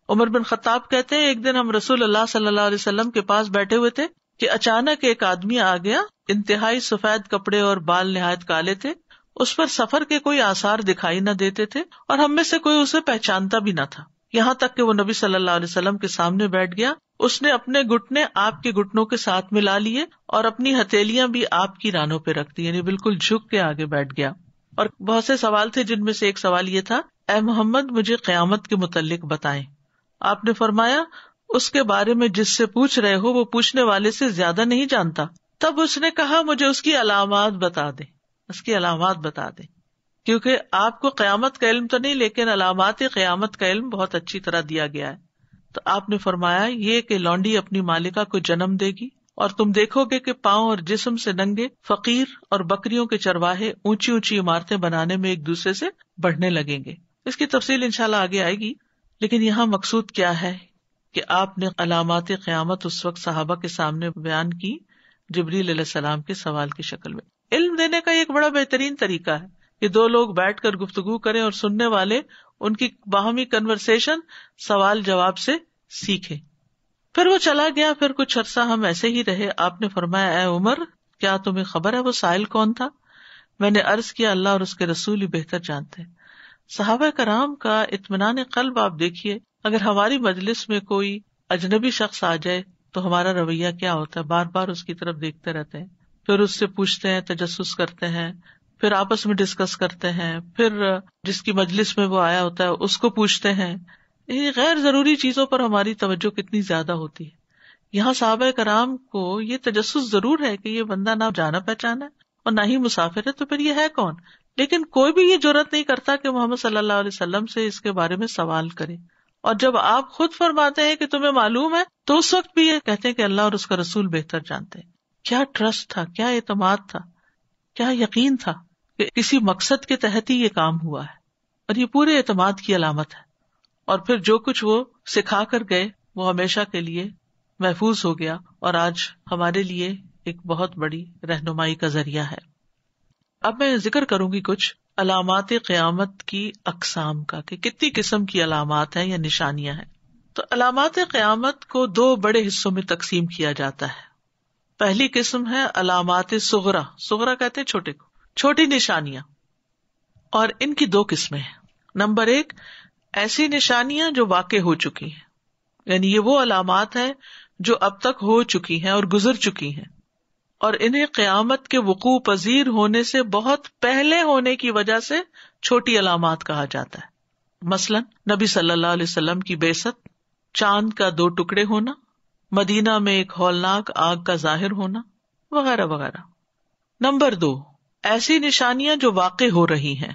عمر بن خطاب کہتے ہیں ایک دن ہم رسول اللہ صلی اللہ علیہ وسلم کے پاس بیٹھے ہوئے تھے کہ اچانک ایک آدمی آ گیا، انتہائی سفید کپڑے اور بال نہایت کالے تھے، اس پر سفر کے کوئی آثار دکھائی نہ دیتے تھے اور ہم میں سے کوئی اسے پہچانتا بھی نہ تھا. یہاں تک کہ وہ نبی صلی اللہ علیہ وسلم کے سامنے بیٹھ گیا. اس نے اپنے گھٹنے آپ کے گھٹنوں کے ساتھ ملا لیے اور اپنی ہتھیلیاں بھی آپ کی رانوں پہ رکھ دی، یعنی بالکل جھک کے آگے بیٹھ گیا. اور بہت سے سوال تھے جن میں سے ایک سوال یہ تھا اے محمد مجھے قیامت کے متعلق بتائیں. آپ نے فرمایا اس کے بارے میں جس سے پوچھ رہے ہو وہ پوچھنے والے سے زیادہ نہیں جانتا. تب اس نے کہا مجھے اس کی علامات بتا دیں، اس کی علامات بتا دیں، کیونکہ آپ کو قیامت کا علم تو نہیں لیکن علامات قیامت کا علم بہت اچھی طرح دیا گیا ہے. تو آپ نے فرمایا یہ کہ لونڈی اپنی مالکہ کو جنم دے گی اور تم دیکھو گے کہ پاؤں اور جسم سے ننگے فقیر اور بکریوں کے چرواہے اونچی اونچی عمارتیں بنانے میں ایک دوسرے سے بڑھنے لگیں گے. اس کی تفصیل انشاءاللہ آگے آئے گی، لیکن یہاں مقصود کیا ہے کہ آپ نے علامات قیامت اس وقت صحابہ کے سامنے بیان کی جبریل علیہ السلام کے سوال کی شکل میں. علم دینے کا ایک بڑا بہترین طریقہ ہے کہ دو لوگ بیٹھ کر گفتگو کریں اور سننے والے ان کی باہمی کنورسیشن سوال جواب سے سیکھیں. پھر وہ چلا گیا. پھر کچھ عرصہ ہم ایسے ہی رہے. آپ نے فرمایا اے عمر کیا تمہیں خبر ہے وہ سائل کون تھا؟ میں نے عرض کیا اللہ اور اس کے رسول ہی بہتر جانتے ہیں. صحابہ کرام کا اطمینان قلب آپ دیکھیے. اگر ہماری مجلس میں کوئی اجنبی شخص آ جائے تو ہمارا رویہ کیا ہوتا ہے؟ بار بار اس کی طرف دیکھتے رہتے ہیں، پھر اس سے پوچھتے ہیں، تجسس کرتے ہیں، پھر آپس میں ڈسکس کرتے ہیں، پھر جس کی مجلس میں وہ آیا ہوتا ہے اس کو پوچھتے ہیں. یہ غیر ضروری چیزوں پر ہماری توجہ کتنی زیادہ ہوتی ہے. یہاں صحابہ کرام کو یہ تجسس ضرور ہے کہ یہ بندہ نہ جانا پہچانا ہے اور نہ ہی مسافر ہے، تو پھر یہ ہے کون؟ لیکن کوئی بھی یہ جرأت نہیں کرتا کہ محمد صلی اللہ علیہ وسلم سے اس کے بارے میں سوال کرے. اور جب آپ خود فرماتے ہیں کہ تمہیں معلوم ہے تو اس وقت بھی یہ کہتے ہیں کہ اللہ اور اس کا رسول بہتر جانتے ہیں. کیا ٹرسٹ تھا، کیا اعتماد تھا، کیا یقین تھا کہ کسی مقصد کے تحت ہی یہ کام ہوا ہے. اور یہ پورے اعتماد کی علامت ہے. اور پھر جو کچھ وہ سکھا کر گئے وہ ہمیشہ کے لیے محفوظ ہو گیا اور آج ہمارے لیے ایک بہت بڑی رہنمائی کا ذریعہ ہے. اب میں ذکر کروں گی کچھ علامات قیامت کی اقسام کا کہ کتنی قسم کی علامات ہیں یا نشانیاں ہیں. تو علامات قیامت کو دو بڑے حصوں میں تقسیم کیا جاتا ہے. پہلی قسم ہے علامات صغرا. صغرا کہتے ہیں چھوٹے کو، چھوٹی نشانیاں. اور ان کی دو قسمیں ہیں. نمبر ایک ایسی نشانیاں جو واقع ہو چکی ہیں، یعنی یہ وہ علامات ہیں جو اب تک ہو چکی ہیں اور گزر چکی ہیں، اور انہیں قیامت کے وقوع پذیر ہونے سے بہت پہلے ہونے کی وجہ سے چھوٹی علامات کہا جاتا ہے. مثلا نبی صلی اللہ علیہ وسلم کی بعثت، چاند کا 2 ٹکڑے ہونا، مدینہ میں ایک ہولناک آگ کا ظاہر ہونا وغیرہ وغیرہ. نمبر 2 ایسی نشانیاں جو واقع ہو رہی ہیں،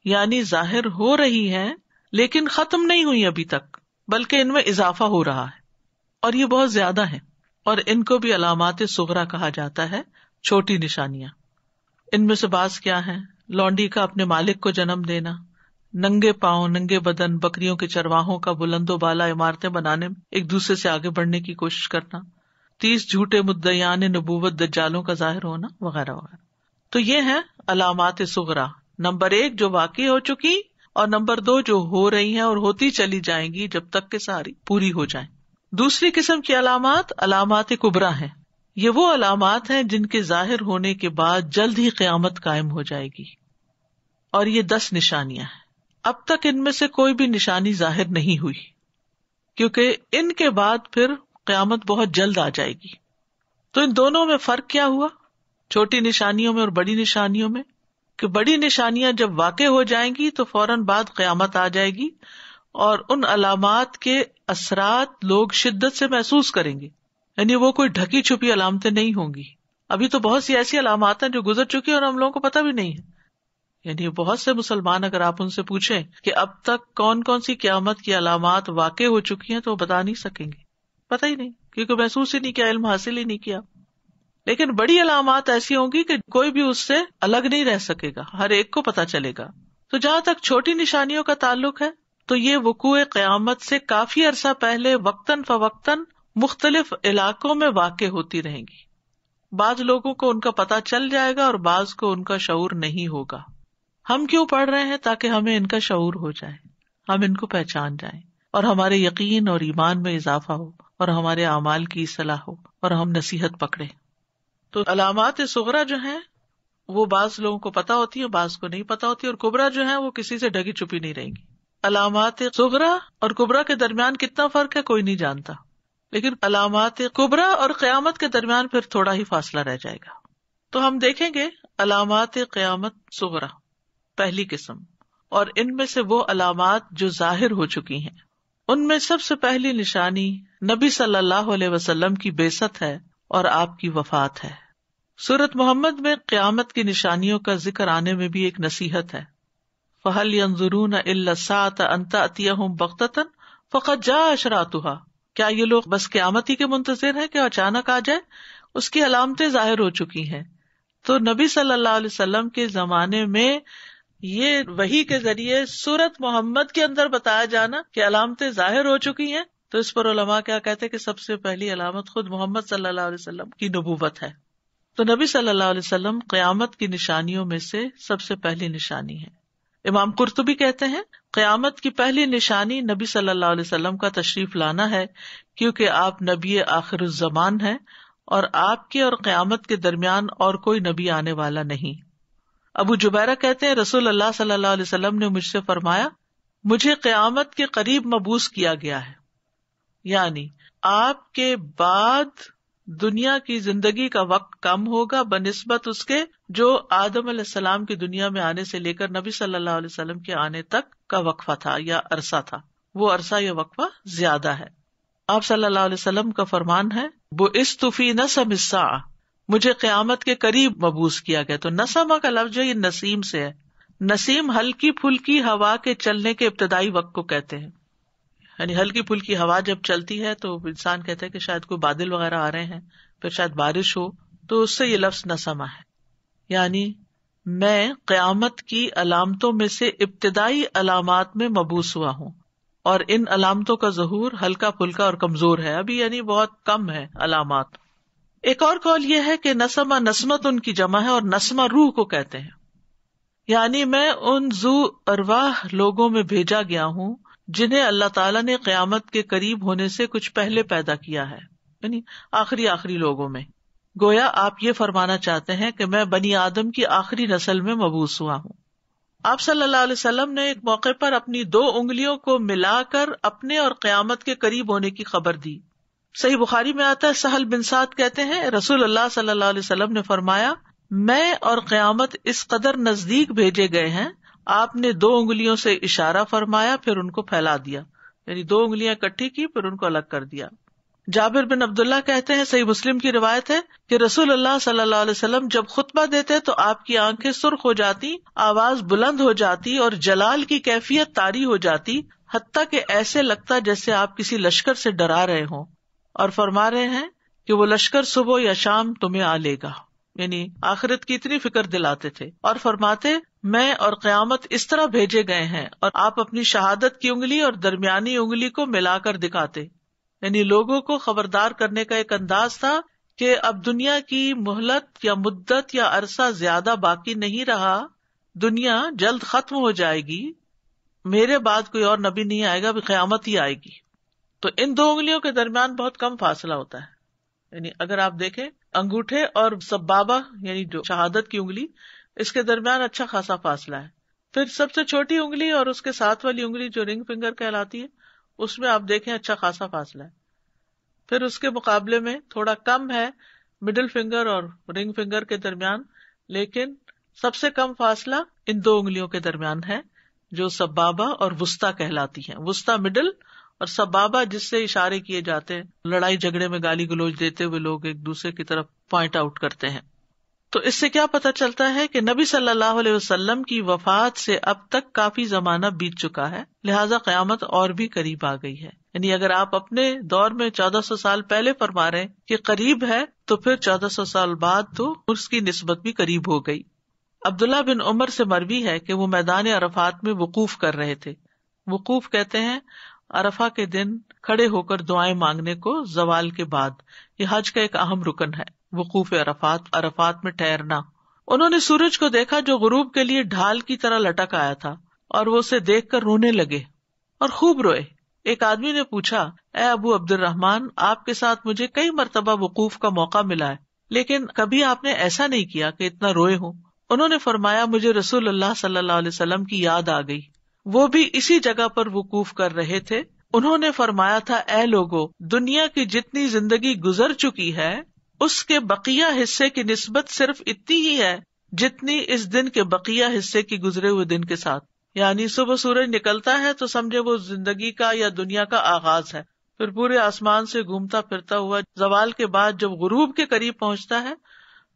یعنی ظاہر ہو رہی ہیں لیکن ختم نہیں ہوئی ابھی تک، بلکہ ان میں اضافہ ہو رہا ہے اور یہ بہت زیادہ ہیں، اور ان کو بھی علامات صغرا کہا جاتا ہے، چھوٹی نشانیاں. ان میں سے بعض کیا ہیں؟ لونڈی کا اپنے مالک کو جنم دینا، ننگے پاؤں ننگے بدن بکریوں کے چرواہوں کا بلند و بالا عمارتیں بنانے میں ایک دوسرے سے آگے بڑھنے کی کوشش کرنا، 30 جھوٹے مدعیان نبوت دجالوں کا ظاہر ہونا وغیرہ وغیرہ. تو یہ ہیں علامات صغرا. نمبر 1 جو واقع ہو چکی، اور نمبر 2 جو ہو رہی ہیں اور ہوتی چلی جائیں گی جب تک کہ ساری پوری ہو جائیں. دوسری قسم کی علامات علامات کبریٰ ہیں. یہ وہ علامات ہیں جن کے ظاہر ہونے کے بعد جلد ہی قیامت قائم ہو جائے گی، اور یہ 10 نشانیاں ہیں. اب تک ان میں سے کوئی بھی نشانی ظاہر نہیں ہوئی، کیونکہ ان کے بعد پھر قیامت بہت جلد آ جائے گی. تو ان دونوں میں فرق کیا ہوا، چھوٹی نشانیوں میں اور بڑی نشانیوں میں؟ کہ بڑی نشانیاں جب واقع ہو جائیں گی تو فوراً بعد قیامت آ جائے گی، اور ان علامات کے اثرات لوگ شدت سے محسوس کریں گے. یعنی وہ کوئی ڈھکی چھپی علامتیں نہیں ہوں گی. ابھی تو بہت سی ایسی علامات ہیں جو گزر چکی ہیں اور ہم لوگوں کو پتہ بھی نہیں ہے. یعنی بہت سے مسلمان اگر آپ ان سے پوچھیں کہ اب تک کون کون سی قیامت کی علامات واقع ہو چکی ہیں تو وہ بتا نہیں سکیں گے، پتہ ہی نہیں، کیونکہ محسوس ہی نہیں کیا، علم حاصل ہی نہیں کیا. لیکن بڑی علامات ایسی ہوں گی کہ کوئی بھی اس سے الگ نہیں رہ سکے گا، ہر ایک کو پتہ چلے گا. تو جہاں تک چھوٹی نشانیوں کا تعلق ہے تو یہ وقوع قیامت سے کافی عرصہ پہلے وقتاً فوقتاً مختلف علاقوں میں واقع ہوتی رہیں گی. بعض لوگوں کو ان کا پتہ چل جائے گا اور بعض کو ان کا شعور نہیں ہوگا. ہم کیوں پڑھ رہے ہیں؟ تاکہ ہمیں ان کا شعور ہو جائے، ہم ان کو پہچان جائیں اور ہمارے یقین اور ایمان میں اضافہ ہو اور ہمارے اعمال کی اصلاح ہو اور ہم نصیحت پکڑیں. تو علامات صغرا جو ہیں وہ بعض لوگوں کو پتہ ہوتی ہیں، بعض کو نہیں پتہ ہوتی، اور کبریٰ جو ہیں وہ کسی سے ڈھکی چھپی نہیں رہیں گی. علامات صغرا اور کبریٰ کے درمیان کتنا فرق ہے کوئی نہیں جانتا، لیکن علامات کبریٰ اور قیامت کے درمیان پھر تھوڑا ہی فاصلہ رہ جائے گا. تو ہم دیکھیں گے علامات قیامت صغرا پہلی قسم، اور ان میں سے وہ علامات جو ظاہر ہو چکی ہیں. ان میں سب سے پہلی نشانی نبی صلی اللہ علیہ وسلم کی بعثت ہے اور آپ کی وفات ہے۔ سورۃ محمد میں قیامت کی نشانیوں کا ذکر آنے میں بھی ایک نصیحت ہے۔ فَهَلْ يَنظُرُونَ إِلَّا السَّاعَةَ أَن تَأْتِيَهُمْ بَغْتَةً فَقَدْ جَاءَ أَشْرَاطُهَا، کیا یہ لوگ بس قیامت ہی کے منتظر ہیں کہ اچانک آ جائے؟ اس کی علامتیں ظاہر ہو چکی ہیں۔ تو نبی صلی اللہ علیہ وسلم کے زمانے میں یہ وحی کے ذریعے سورۃ محمد کے اندر بتایا جانا کہ علامتیں ظاہر ہو چکی ہیں، تو اس پر علماء کیا کہتے ہیں کہ سب سے پہلی علامت خود محمد صلی اللہ علیہ وسلم کی نبوت ہے۔ تو نبی صلی اللہ علیہ وسلم قیامت کی نشانیوں میں سے سب سے پہلی نشانی ہے۔ امام قرطبی کہتے ہیں قیامت کی پہلی نشانی نبی صلی اللہ علیہ وسلم کا تشریف لانا ہے، کیونکہ آپ نبی آخر الزمان ہیں اور آپ کے اور قیامت کے درمیان اور کوئی نبی آنے والا نہیں۔ ابو جبیرہ کہتے ہیں رسول اللہ صلی اللہ علیہ وسلم نے مجھ سے فرمایا مجھے قیامت کے قریب مبعوث کیا گیا ہے، یعنی آپ کے بعد دنیا کی زندگی کا وقت کم ہوگا بنسبت اس کے جو آدم علیہ السلام کی دنیا میں آنے سے لے کر نبی صلی اللہ علیہ وسلم کے آنے تک کا وقفہ تھا یا عرصہ تھا، وہ عرصہ یا وقفہ زیادہ ہے۔ آپ صلی اللہ علیہ وسلم کا فرمان ہے بُعِثْتُ فِي نَسَمِ السَّاعَةِ، مجھے قیامت کے قریب مبعوث کیا گیا۔ تو نسمہ کا لفظ یہ نسیم سے ہے۔ نسیم ہلکی پھلکی ہوا کے چلنے کے ابتدائی وقت کو کہتے ہیں، یعنی ہلکی پھلکی ہوا جب چلتی ہے تو انسان کہتا ہے کہ شاید کوئی بادل وغیرہ آ رہے ہیں، پھر شاید بارش ہو، تو اس سے یہ لفظ نسمہ ہے۔ یعنی میں قیامت کی علامتوں میں سے ابتدائی علامات میں مبعوث ہوا ہوں، اور ان علامتوں کا ظہور ہلکا پھلکا اور کمزور ہے، ابھی یعنی بہت کم ہے علامات۔ ایک اور قول یہ ہے کہ نسمہ نسمت ان کی جمع ہے اور نسمہ روح کو کہتے ہیں، یعنی میں ان ذو ارواح لوگوں میں بھیجا گیا ہوں جنہیں اللہ تعالیٰ نے قیامت کے قریب ہونے سے کچھ پہلے پیدا کیا ہے، یعنی آخری لوگوں میں۔ گویا آپ یہ فرمانا چاہتے ہیں کہ میں بنی آدم کی آخری نسل میں مبعوث ہوا ہوں۔ آپ صلی اللہ علیہ وسلم نے ایک موقع پر اپنی 2 انگلیوں کو ملا کر اپنے اور قیامت کے قریب ہونے کی خبر دی۔ صحیح بخاری میں آتا ہے سہل بن سعد کہتے ہیں رسول اللہ صلی اللہ علیہ وسلم نے فرمایا میں اور قیامت اس قدر نزدیک بھیجے گئے ہیں، آپ نے 2 انگلیوں سے اشارہ فرمایا پھر ان کو پھیلا دیا، یعنی 2 انگلیاں اکٹھی کی پھر ان کو الگ کر دیا۔ جابر بن عبداللہ کہتے ہیں صحیح مسلم کی روایت ہے کہ رسول اللہ صلی اللہ علیہ وسلم جب خطبہ دیتے تو آپ کی آنکھیں سرخ ہو جاتی، آواز بلند ہو جاتی اور جلال کی کیفیت طاری ہو جاتی، حتیٰ کہ ایسے لگتا جیسے آپ کسی لشکر سے ڈرا رہے ہوں، اور فرما رہے ہیں کہ وہ لشکر صبح یا شام تمہیں آ لے گا، یعنی آخرت کی اتنی فکر دلاتے تھے، اور فرماتے میں اور قیامت اس طرح بھیجے گئے ہیں، اور آپ اپنی شہادت کی انگلی اور درمیانی انگلی کو ملا کر دکھاتے، یعنی لوگوں کو خبردار کرنے کا ایک انداز تھا کہ اب دنیا کی مہلت یا مدت یا عرصہ زیادہ باقی نہیں رہا، دنیا جلد ختم ہو جائے گی، میرے بعد کوئی اور نبی نہیں آئے گا، اب قیامت ہی آئے گی۔ تو ان 2 انگلیوں کے درمیان بہت کم فاصلہ ہوتا ہے، یعنی اگر آپ دیکھیں انگوٹھے اور سبابہ یعنی جو شہادت کی انگلی، اس کے درمیان اچھا خاصا فاصلہ ہے۔ پھر سب سے چھوٹی انگلی اور اس کے ساتھ والی انگلی جو رنگ فنگر کہلاتی ہے، اس میں آپ دیکھیں اچھا خاصا فاصلہ ہے۔ پھر اس کے مقابلے میں تھوڑا کم ہے مڈل فنگر اور رنگ فنگر کے درمیان، لیکن سب سے کم فاصلہ ان 2 انگلیوں کے درمیان ہے جو سبابہ اور وسطی کہلاتی ہیں۔ وسطی مڈل اور سبابہ جس سے اشارے کیے جاتے ہیں، لڑائی جھگڑے میں گالی گلوچ دیتے ہوئے لوگ ایک دوسرے کی طرف پوائنٹ آؤٹ کرتے ہیں۔ تو اس سے کیا پتہ چلتا ہے کہ نبی صلی اللہ علیہ وسلم کی وفات سے اب تک کافی زمانہ بیت چکا ہے، لہٰذا قیامت اور بھی قریب آ گئی ہے۔ یعنی اگر آپ اپنے دور میں 1400 سال پہلے فرما رہے کہ قریب ہے، تو پھر 1400 سال بعد تو اس کی نسبت بھی قریب ہو گئی۔ عبداللہ بن عمر سے مروی ہے کہ وہ میدان عرفات میں وقوف کر رہے تھے۔ وقوف کہتے ہیں عرفہ کے دن کھڑے ہو کر دعائیں مانگنے کو زوال کے بعد، یہ حج کا ایک اہم رکن ہے، وقوف عرفات میں ٹھہرنا۔ انہوں نے سورج کو دیکھا جو غروب کے لیے ڈھال کی طرح لٹک آیا تھا، اور وہ اسے دیکھ کر رونے لگے اور خوب روئے۔ ایک آدمی نے پوچھا اے ابو عبد الرحمن، آپ کے ساتھ مجھے کئی مرتبہ وقوف کا موقع ملا ہے، لیکن کبھی آپ نے ایسا نہیں کیا کہ اتنا روئے ہوں۔ انہوں نے فرمایا مجھے رسول اللہ صلی اللہ علیہ وسلم کی یاد آ گئی، وہ بھی اسی جگہ پر وقوف کر رہے تھے۔ انہوں نے فرمایا تھا اے لوگو، دنیا کی جتنی زندگی گزر چکی ہے اس کے بقیہ حصے کی نسبت صرف اتنی ہی ہے جتنی اس دن کے بقیہ حصے کی گزرے ہوئے دن کے ساتھ، یعنی صبح سورج نکلتا ہے تو سمجھے وہ زندگی کا یا دنیا کا آغاز ہے، پھر پورے آسمان سے گھومتا پھرتا ہوا زوال کے بعد جب غروب کے قریب پہنچتا ہے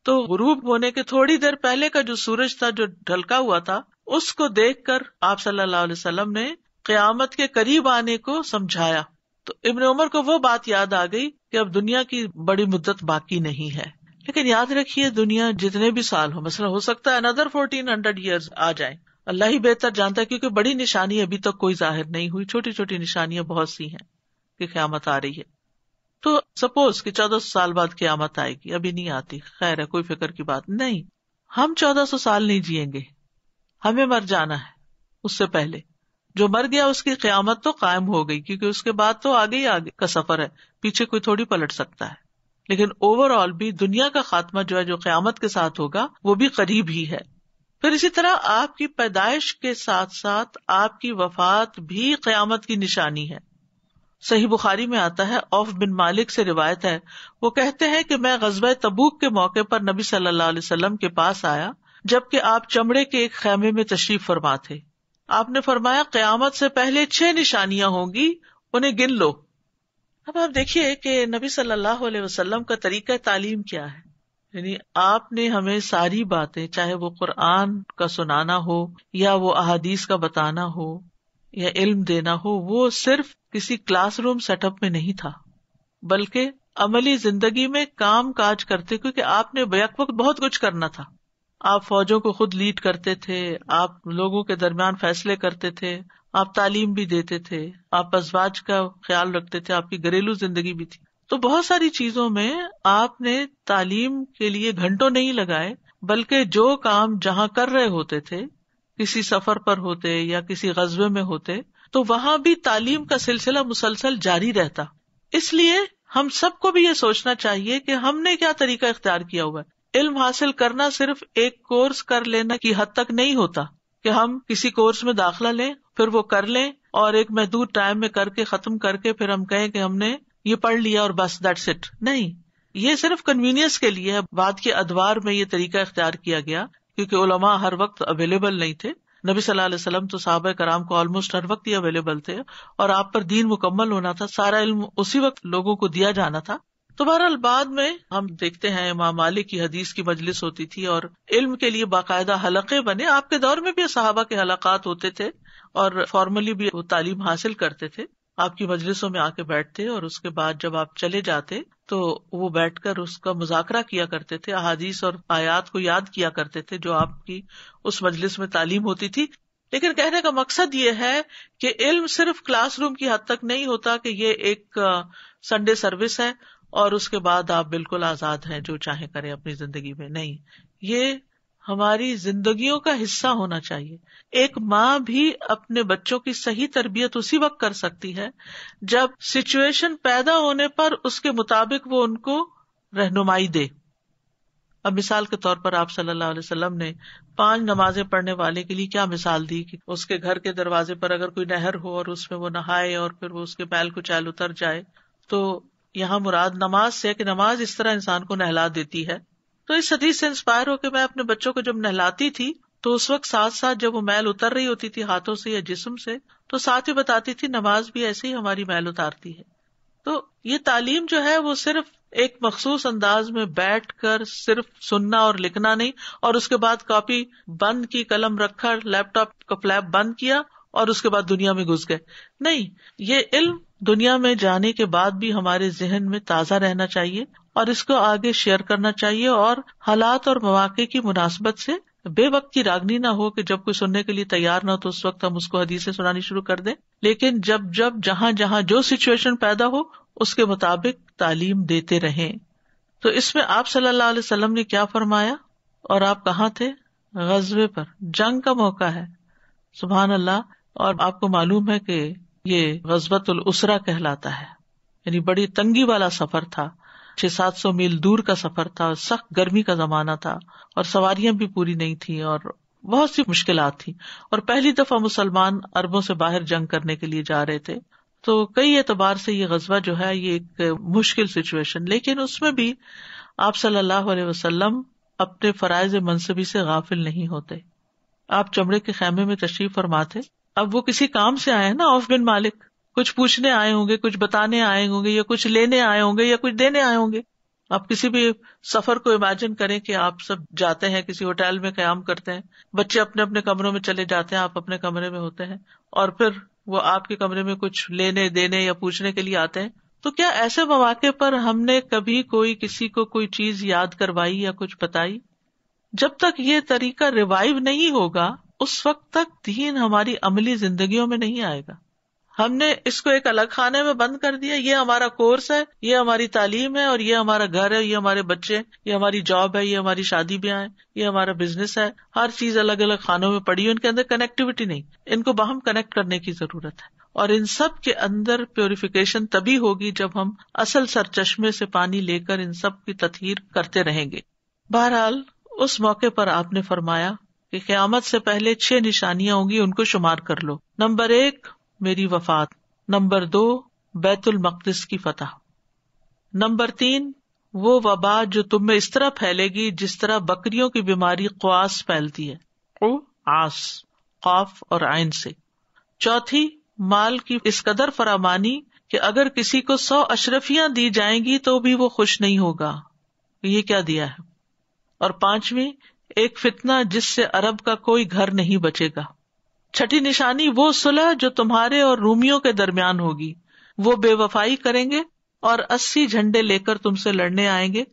تو غروب ہونے کے تھوڑی دیر پہلے کا جو سورج تھا جو ڈھلکا ہوا تھا اس کو دیکھ کر آپ صلی اللہ علیہ وسلم نے قیامت کے قریب آنے کو سمجھایا. تو ابن عمر کو وہ بات یاد آ گئی کہ اب دنیا کی بڑی مدت باقی نہیں ہے. لیکن یاد رکھیے دنیا جتنے بھی سال ہو، مثلا ہو سکتا ہے another 1400 years آ جائیں، اللہ ہی بہتر جانتا ہے، کیونکہ بڑی نشانی ابھی تک کوئی ظاہر نہیں ہوئی، چھوٹی چھوٹی نشانیاں بہت سی ہیں کہ قیامت آ رہی ہے. تو سپوز کہ 1400 سال بعد قیامت آئے گی، ابھی نہیں آتی، خیر ہے، کوئی فکر کی بات نہیں. ہم 1400 سال نہیں جیئیں گے، ہمیں مر جانا ہے. اس سے پہلے جو مر گیا اس کی قیامت تو قائم ہو گئی، کیونکہ اس کے بعد تو آگے ہی آگے کا سفر ہے، پیچھے کوئی تھوڑی پلٹ سکتا ہے. لیکن اوور آل بھی دنیا کا خاتمہ جو ہے جو قیامت کے ساتھ ہوگا وہ بھی قریب ہی ہے. پھر اسی طرح آپ کی پیدائش کے ساتھ ساتھ آپ کی وفات بھی قیامت کی نشانی ہے. صحیح بخاری میں آتا ہے، عوف بن مالک سے روایت ہے، وہ کہتے ہیں کہ میں غزوہ تبوک کے موقع پر نبی صلی اللہ علیہ وسلم کے پاس آیا جبکہ آپ چمڑے کے ایک خیمے میں تشریف فرما تھے. آپ نے فرمایا قیامت سے پہلے 6 نشانیاں ہوں گی، انہیں گن لو. اب آپ دیکھیے کہ نبی صلی اللہ علیہ وسلم کا طریقہ تعلیم کیا ہے. یعنی آپ نے ہمیں ساری باتیں، چاہے وہ قرآن کا سنانا ہو یا وہ احادیث کا بتانا ہو یا علم دینا ہو، وہ صرف کسی کلاس روم سیٹ اپ میں نہیں تھا، بلکہ عملی زندگی میں کام کاج کرتے، کیونکہ آپ نے بیک وقت بہت کچھ کرنا تھا. آپ فوجوں کو خود لیڈ کرتے تھے، آپ لوگوں کے درمیان فیصلے کرتے تھے، آپ تعلیم بھی دیتے تھے، آپ ازواج کا خیال رکھتے تھے، آپ کی گھریلو زندگی بھی تھی. تو بہت ساری چیزوں میں آپ نے تعلیم کے لیے گھنٹوں نہیں لگائے، بلکہ جو کام جہاں کر رہے ہوتے تھے، کسی سفر پر ہوتے یا کسی غزوے میں ہوتے، تو وہاں بھی تعلیم کا سلسلہ مسلسل جاری رہتا. اس لیے ہم سب کو بھی یہ سوچنا چاہیے کہ ہم نے کیا طریقہ اختیار کیا ہوا ہے. علم حاصل کرنا صرف ایک کورس کر لینا کی حد تک نہیں ہوتا کہ ہم کسی کورس میں داخلہ لیں، پھر وہ کر لیں اور ایک محدود ٹائم میں کر کے ختم کر کے پھر ہم کہیں کہ ہم نے یہ پڑھ لیا اور بس دیٹس اٹ. نہیں، یہ صرف کنوینئنس کے لیے ہے. بعد کے ادوار میں یہ طریقہ اختیار کیا گیا کیونکہ علماء ہر وقت اویلیبل نہیں تھے. نبی صلی اللہ علیہ وسلم تو صحابہ کرام کو آلموسٹ ہر وقت ہی اویلیبل تھے اور آپ پر دین مکمل ہونا تھا، سارا علم اسی وقت لوگوں کو دیا جانا تھا. تو بہرحال بعد میں ہم دیکھتے ہیں امام مالک کی حدیث کی مجلس ہوتی تھی اور علم کے لیے باقاعدہ حلقے بنے. آپ کے دور میں بھی صحابہ کے حلقات ہوتے تھے اور فارملی بھی وہ تعلیم حاصل کرتے تھے. آپ کی مجلسوں میں آ کے بیٹھتے اور اس کے بعد جب آپ چلے جاتے تو وہ بیٹھ کر اس کا مذاکرہ کیا کرتے تھے، احادیث اور آیات کو یاد کیا کرتے تھے جو آپ کی اس مجلس میں تعلیم ہوتی تھی. لیکن کہنے کا مقصد یہ ہے کہ علم صرف کلاس روم کی حد تک نہیں ہوتا کہ یہ ایک سنڈے سروس ہے اور اس کے بعد آپ بالکل آزاد ہیں جو چاہیں کریں اپنی زندگی میں. نہیں، یہ ہماری زندگیوں کا حصہ ہونا چاہیے. ایک ماں بھی اپنے بچوں کی صحیح تربیت اسی وقت کر سکتی ہے جب سچویشن پیدا ہونے پر اس کے مطابق وہ ان کو رہنمائی دے. اب مثال کے طور پر آپ صلی اللہ علیہ وسلم نے 5 نمازیں پڑھنے والے کے لیے کیا مثال دی کہ اس کے گھر کے دروازے پر اگر کوئی نہر ہو اور اس میں وہ نہائے اور پھر وہ اس کے بیل کو چال اتر جائے. تو یہاں مراد نماز سے کہ نماز اس طرح انسان کو نہلا دیتی ہے. تو اس حدیث سے انسپائر ہو کے میں اپنے بچوں کو جب نہلاتی تھی تو اس وقت ساتھ ساتھ جب وہ میل اتر رہی ہوتی تھی ہاتھوں سے یا جسم سے تو ساتھ ہی بتاتی تھی نماز بھی ایسے ہی ہماری میل اتارتی ہے. تو یہ تعلیم جو ہے وہ صرف ایک مخصوص انداز میں بیٹھ کر صرف سننا اور لکھنا نہیں اور اس کے بعد کاپی بند کی، قلم رکھا، لیپ ٹاپ کا فلیپ بند کیا اور اس کے بعد دنیا میں گھس گئے. نہیں، یہ علم دنیا میں جانے کے بعد بھی ہمارے ذہن میں تازہ رہنا چاہیے اور اس کو آگے شیئر کرنا چاہیے اور حالات اور مواقع کی مناسبت سے بے وقت کی راگنی نہ ہو کہ جب کوئی سننے کے لیے تیار نہ ہو تو اس وقت ہم اس کو حدیثیں سنانی شروع کر دیں. لیکن جب جہاں جہاں جو سچویشن پیدا ہو اس کے مطابق تعلیم دیتے رہیں. تو اس میں آپ صلی اللہ علیہ وسلم نے کیا فرمایا؟ اور آپ کہاں تھے؟ غزوے پر، جنگ کا موقع ہے. سبحان اللہ. اور آپ کو معلوم ہے کہ یہ غزوۃ الاسرہ کہلاتا ہے، یعنی بڑی تنگی والا سفر تھا. 600-700 میل دور کا سفر تھا، سخت گرمی کا زمانہ تھا اور سواریاں بھی پوری نہیں تھیں اور بہت سی مشکلات تھیں اور پہلی دفعہ مسلمان عربوں سے باہر جنگ کرنے کے لیے جا رہے تھے. تو کئی اعتبار سے یہ غزوہ جو ہے یہ ایک مشکل سچویشن، لیکن اس میں بھی آپ صلی اللہ علیہ وسلم اپنے فرائض منصبی سے غافل نہیں ہوتے. آپ چمڑے کے خیمے میں تشریف فرما تھے. اب وہ کسی کام سے آئے ہیں نا, عوف بن مالک, کچھ پوچھنے آئے ہوں گے, کچھ بتانے آئے ہوں گے, یا کچھ لینے آئے ہوں گے, یا کچھ دینے آئے ہوں گے. آپ کسی بھی سفر کو امیجن کریں کہ آپ سب جاتے ہیں, کسی ہوٹل میں قیام کرتے ہیں, بچے اپنے اپنے کمروں میں چلے جاتے ہیں, آپ اپنے کمرے میں ہوتے ہیں, اور پھر وہ آپ کے کمرے میں کچھ لینے دینے یا پوچھنے کے لیے آتے ہیں. تو کیا ایسے مواقع پر ہم نے کبھی کوئی کسی کو کوئی چیز یاد کروائی یا کچھ بتائی؟ جب تک یہ طریقہ ریوائیو نہیں ہوگا اس وقت تک دین ہماری عملی زندگیوں میں نہیں آئے گا. ہم نے اس کو ایک الگ خانے میں بند کر دیا, یہ ہمارا کورس ہے, یہ ہماری تعلیم ہے, اور یہ ہمارا گھر ہے, یہ ہمارے بچے, یہ ہماری جاب ہے, یہ ہماری شادی بیاہ ہے, یہ ہمارا بزنس ہے. ہر چیز الگ الگ خانوں میں پڑی ہے, ان کے اندر کنیکٹیوٹی نہیں. ان کو باہم کنیکٹ کرنے کی ضرورت ہے, اور ان سب کے اندر پیوریفیکیشن تبھی ہوگی جب ہم اصل سرچشمے سے پانی لے کر ان سب کی تطہیر کرتے رہیں گے. بہرحال اس موقع پر آپ نے فرمایا کہ قیامت سے پہلے 6 نشانیاں ہوں گی, ان کو شمار کر لو. نمبر 1 میری وفات. نمبر 2 بیت المقدس کی فتح. نمبر 3 وہ وبا جو تم میں اس طرح پھیلے گی جس طرح بکریوں کی بیماری قواس پھیلتی ہے, قواس قاف اور عین سے. چوتھی مال کی اس قدر فراوانی کہ اگر کسی کو 100 اشرفیاں دی جائیں گی تو بھی وہ خوش نہیں ہوگا, یہ کیا دیا ہے. اور 5ویں ایک فتنہ جس سے عرب کا کوئی گھر نہیں بچے گا. چھٹی نشانی وہ صلح جو تمہارے اور رومیوں کے درمیان ہوگی, وہ بے وفائی کریں گے اور 80 جھنڈے لے کر تم سے لڑنے آئیں گے,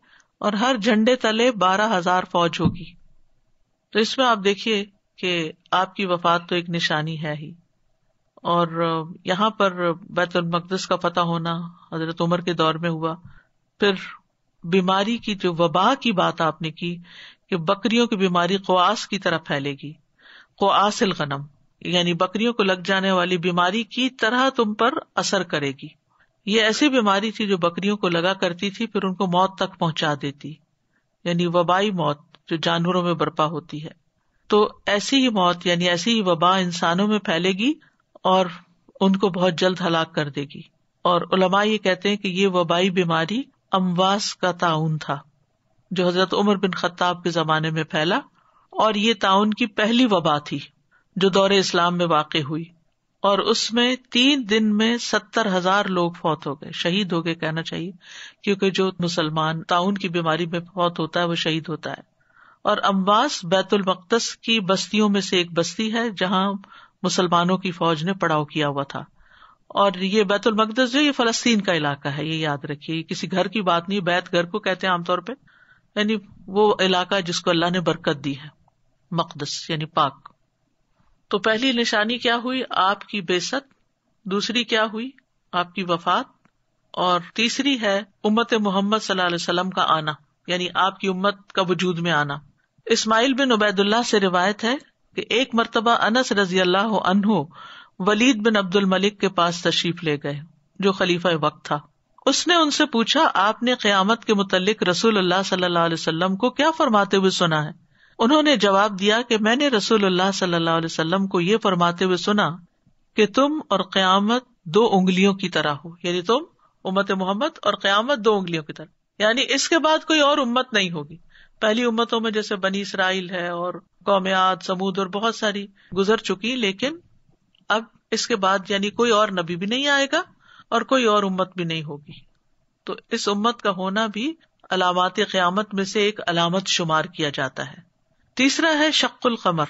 اور ہر جھنڈے تلے 12,000 فوج ہوگی. تو اس میں آپ دیکھیے کہ آپ کی وفات تو ایک نشانی ہے ہی, اور یہاں پر بیت المقدس کا فتح ہونا حضرت عمر کے دور میں ہوا. پھر بیماری کی جو وبا کی بات آپ نے کی کہ بکریوں کی بیماری قواس کی طرح پھیلے گی, قواس الغنم, یعنی بکریوں کو لگ جانے والی بیماری کی طرح تم پر اثر کرے گی. یہ ایسی بیماری تھی جو بکریوں کو لگا کرتی تھی, پھر ان کو موت تک پہنچا دیتی, یعنی وبائی موت جو جانوروں میں برپا ہوتی ہے. تو ایسی ہی موت یعنی ایسی ہی وبا انسانوں میں پھیلے گی اور ان کو بہت جلد ہلاک کر دے گی. اور علماء یہ کہتے ہیں کہ یہ وبائی بیماری امواس کا طاعون تھا جو حضرت عمر بن خطاب کے زمانے میں پھیلا, اور یہ طاعون کی پہلی وبا تھی جو دور اسلام میں واقع ہوئی, اور اس میں 3 دن میں 70,000 لوگ فوت ہو گئے, شہید ہو گئے کہنا چاہیے, کیونکہ جو مسلمان طاعون کی بیماری میں فوت ہوتا ہے وہ شہید ہوتا ہے. اور امواس بیت المقدس کی بستیوں میں سے ایک بستی ہے جہاں مسلمانوں کی فوج نے پڑاؤ کیا ہوا تھا. اور یہ بیت المقدس جو یہ فلسطین کا علاقہ ہے, یہ یاد رکھیے, یہ کسی گھر کی بات نہیں. بیت گھر کو کہتے ہیں عام طور پہ, یعنی وہ علاقہ جس کو اللہ نے برکت دی ہے, مقدس یعنی پاک. تو پہلی نشانی کیا ہوئی؟ آپ کی بعثت. دوسری کیا ہوئی؟ آپ کی وفات. اور تیسری ہے امت محمد صلی اللہ علیہ وسلم کا آنا, یعنی آپ کی امت کا وجود میں آنا. اسماعیل بن عبید اللہ سے روایت ہے کہ ایک مرتبہ انس رضی اللہ عنہ ولید بن عبد الملک کے پاس تشریف لے گئے جو خلیفہ وقت تھا. اس نے ان سے پوچھا, آپ نے قیامت کے متعلق رسول اللہ صلی اللہ علیہ وسلم کو کیا فرماتے ہوئے سنا ہے؟ انہوں نے جواب دیا کہ میں نے رسول اللہ صلی اللہ علیہ وسلم کو یہ فرماتے ہوئے سنا کہ تم اور قیامت 2 انگلیوں کی طرح ہو, یعنی تم امت محمد اور قیامت 2 انگلیوں کی طرح, یعنی اس کے بعد کوئی اور امت نہیں ہوگی. پہلی امتوں میں جیسے بنی اسرائیل ہے اور قوم عاد, سمود اور بہت ساری گزر چکی, لیکن اب اس کے بعد یعنی کوئی اور نبی بھی نہیں آئے گا اور کوئی اور امت بھی نہیں ہوگی. تو اس امت کا ہونا بھی علامات قیامت میں سے ایک علامت شمار کیا جاتا ہے. تیسرا ہے شق القمر,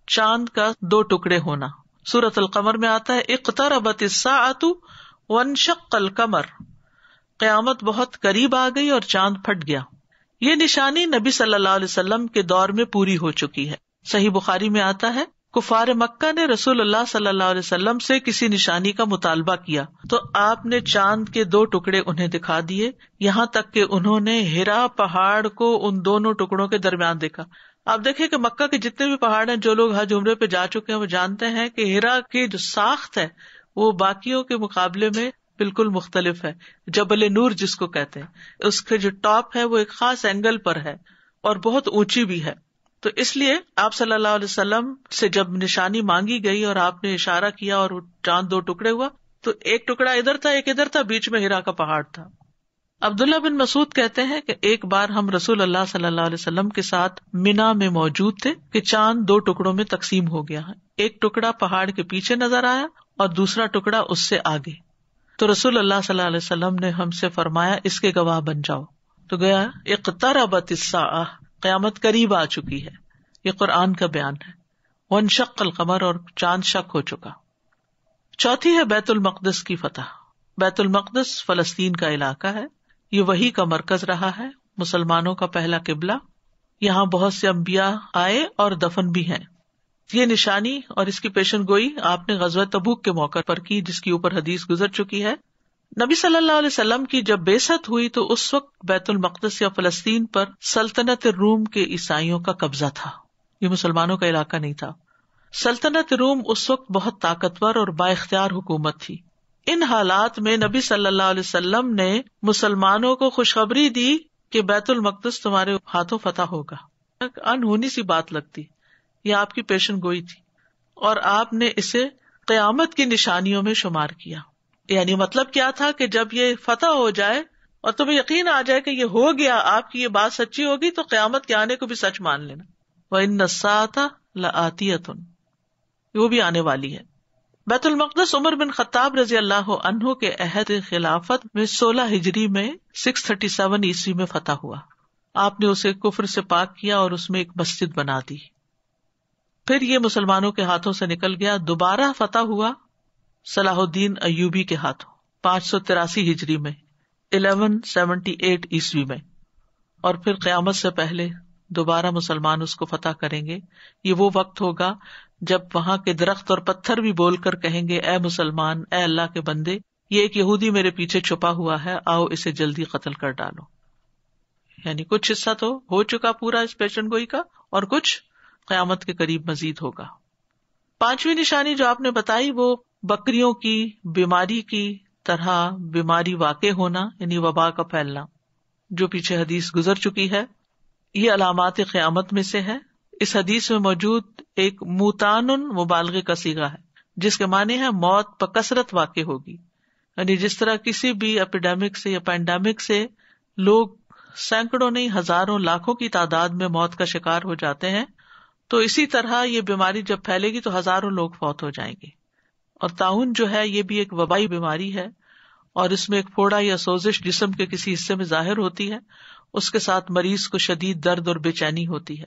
چاند کا 2 ٹکڑے ہونا. سورۃ القمر میں آتا ہے اقتربت الساعۃ وانشق القمر, قیامت بہت قریب آ گئی اور چاند پھٹ گیا. یہ نشانی نبی صلی اللہ علیہ وسلم کے دور میں پوری ہو چکی ہے. صحیح بخاری میں آتا ہے کفار مکہ نے رسول اللہ صلی اللہ علیہ وسلم سے کسی نشانی کا مطالبہ کیا تو آپ نے چاند کے 2 ٹکڑے انہیں دکھا دیے, یہاں تک کہ انہوں نے ہرا پہاڑ کو ان دونوں ٹکڑوں کے درمیان دیکھا. آپ دیکھیں کہ مکہ کے جتنے بھی پہاڑ ہیں, جو لوگ حج عمرے پہ جا چکے ہیں وہ جانتے ہیں کہ ہرا کی جو ساخت ہے وہ باقیوں کے مقابلے میں بالکل مختلف ہے. جبل نور جس کو کہتے ہیں, اس کے جو ٹاپ ہے وہ ایک خاص اینگل پر ہے اور بہت اونچی بھی ہے. تو اس لیے آپ صلی اللہ علیہ وسلم سے جب نشانی مانگی گئی اور آپ نے اشارہ کیا اور وہ چاند 2 ٹکڑے ہوا, تو ایک ٹکڑا ادھر تھا ایک ادھر تھا, بیچ میں ہرا کا پہاڑ تھا. عبداللہ بن مسعود کہتے ہیں کہ ایک بار ہم رسول اللہ صلی اللہ علیہ وسلم کے ساتھ منا میں موجود تھے کہ چاند 2 ٹکڑوں میں تقسیم ہو گیا ہے. ایک ٹکڑا پہاڑ کے پیچھے نظر آیا اور دوسرا ٹکڑا اس سے آگے. تو رسول اللہ صلی اللہ علیہ وسلم نے ہم سے فرمایا اس کے گواہ بن جاؤ. تو گیا اقتربت الساعہ، قیامت قریب آ چکی ہے. یہ قرآن کا بیان ہے. وانشق القمر، اور چاند شق ہو چکا. چوتھی ہے بیت المقدس کی فتح. بیت المقدس فلسطین کا علاقہ ہے. یہ وحی کا مرکز رہا ہے، مسلمانوں کا پہلا قبلہ. یہاں بہت سے انبیاء آئے اور دفن بھی ہیں. یہ نشانی اور اس کی پیشن گوئی آپ نے غزوہ تبوک کے موقع پر کی، جس کی اوپر حدیث گزر چکی ہے. نبی صلی اللہ علیہ وسلم کی جب بعثت ہوئی تو اس وقت بیت المقدس یا فلسطین پر سلطنت روم کے عیسائیوں کا قبضہ تھا. یہ مسلمانوں کا علاقہ نہیں تھا. سلطنت روم اس وقت بہت طاقتور اور با اختیار حکومت تھی. ان حالات میں نبی صلی اللہ علیہ وسلم نے مسلمانوں کو خوشخبری دی کہ بیت المقدس تمہارے ہاتھوں فتح ہوگا. انہونی سی بات لگتی، یہ آپ کی پیشن گوئی تھی اور آپ نے اسے قیامت کی نشانیوں میں شمار کیا. یعنی مطلب کیا تھا کہ جب یہ فتح ہو جائے اور تمہیں یقین آ جائے کہ یہ ہو گیا، آپ کی یہ بات سچی ہوگی، تو قیامت کے آنے کو بھی سچ مان لینا. وَإِنَّ السَّاعَةَ لَآتِيَةٌ، وہ بھی آنے والی ہے. بیت المقدس عمر بن خطاب رضی اللہ عنہ کے عہد خلافت میں 16 ہجری میں 637 عیسوی میں فتح ہوا. آپ نے اسے کفر سے پاک کیا اور اس میں ایک مسجد بنا دی. پھر یہ مسلمانوں کے ہاتھوں سے نکل گیا. دوبارہ فتح ہوا صلاح الدین ایوبی کے ہاتھوں 583 ہجری میں 1178 عیسوی میں. اور پھر قیامت سے پہلے دوبارہ مسلمان اس کو فتح کریں گے. یہ وہ وقت ہوگا جب وہاں کے درخت اور پتھر بھی بول کر کہیں گے، اے مسلمان، اے اللہ کے بندے، یہ ایک یہودی میرے پیچھے چھپا ہوا ہے، آؤ اسے جلدی قتل کر ڈالو. یعنی کچھ حصہ تو ہو چکا پورا اس پیشن گوئی کا، اور کچھ قیامت کے قریب مزید ہوگا. 5ویں نشانی جو آپ نے بتائی وہ بکریوں کی بیماری کی طرح بیماری واقع ہونا، یعنی وبا کا پھیلنا، جو پیچھے حدیث گزر چکی ہے. یہ علامات قیامت میں سے ہے. اس حدیث میں موجود ایک موتانن مبالغے کا صیغہ ہے، جس کے معنی ہے موت بکثرت واقع ہوگی. یعنی جس طرح کسی بھی ایپیڈیمک سے یا پینڈیمک سے لوگ سینکڑوں نہیں ہزاروں لاکھوں کی تعداد میں موت کا شکار ہو جاتے ہیں، تو اسی طرح یہ بیماری جب پھیلے گی تو ہزاروں لوگ فوت ہو جائیں گے. اور طاعون جو ہے یہ بھی ایک وبائی بیماری ہے، اور اس میں ایک پھوڑا یا سوزش جسم کے کسی حصے میں ظاہر ہوتی ہے. اس کے ساتھ مریض کو شدید درد اور بے چینی ہوتی ہے.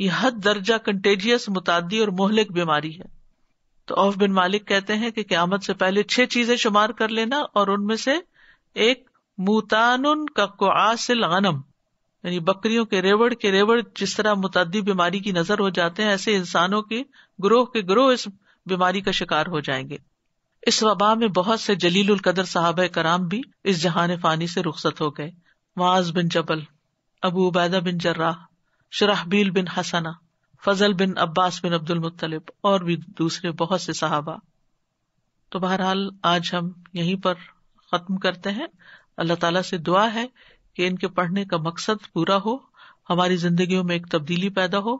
یہ حد درجہ کنٹیجیس، متعدی اور مہلک بیماری ہے. تو عوف بن مالک کہتے ہیں کہ قیامت سے پہلے 6 چیزیں شمار کر لینا، اور ان میں سے ایک موتانن کا قعاص الغنم، یعنی بکریوں کے ریوڑ جس طرح متعدی بیماری کی نظر ہو جاتے ہیں، ایسے انسانوں کے گروہ اس بیماری کا شکار ہو جائیں گے. اس وبا میں بہت سے جلیل القدر صحابہ کرام بھی اس جہان فانی سے رخصت ہو گئے. معاذ بن جبل، ابو عبیدہ بن جراح، شرحبیل بن حسنہ، فضل بن عباس بن عبد المطلب، اور بھی دوسرے بہت سے صحابہ. تو بہرحال آج ہم یہیں پر ختم کرتے ہیں. اللہ تعالیٰ سے دعا ہے کہ ان کے پڑھنے کا مقصد پورا ہو، ہماری زندگیوں میں ایک تبدیلی پیدا ہو،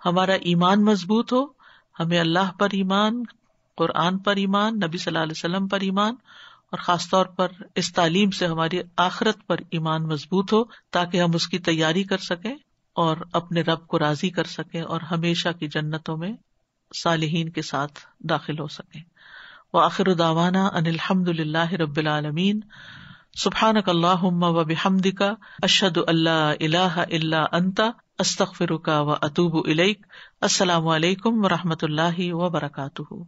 ہمارا ایمان مضبوط ہو، ہمیں اللہ پر ایمان، قرآن پر ایمان، نبی صلی اللہ علیہ وسلم پر ایمان، اور خاص طور پر اس تعلیم سے ہماری آخرت پر ایمان مضبوط ہو، تاکہ ہم اس کی تیاری کر سکیں اور اپنے رب کو راضی کر سکیں اور ہمیشہ کی جنتوں میں صالحین کے ساتھ داخل ہو سکیں. وآخر دعوانا ان الحمد للہ رب العالمین. سبحانک اللہم وبحمدک، اشہد ان لا الہ الا انت، استغفرک واتوب الیک. السلام علیکم ورحمۃ اللہ وبرکاتہ.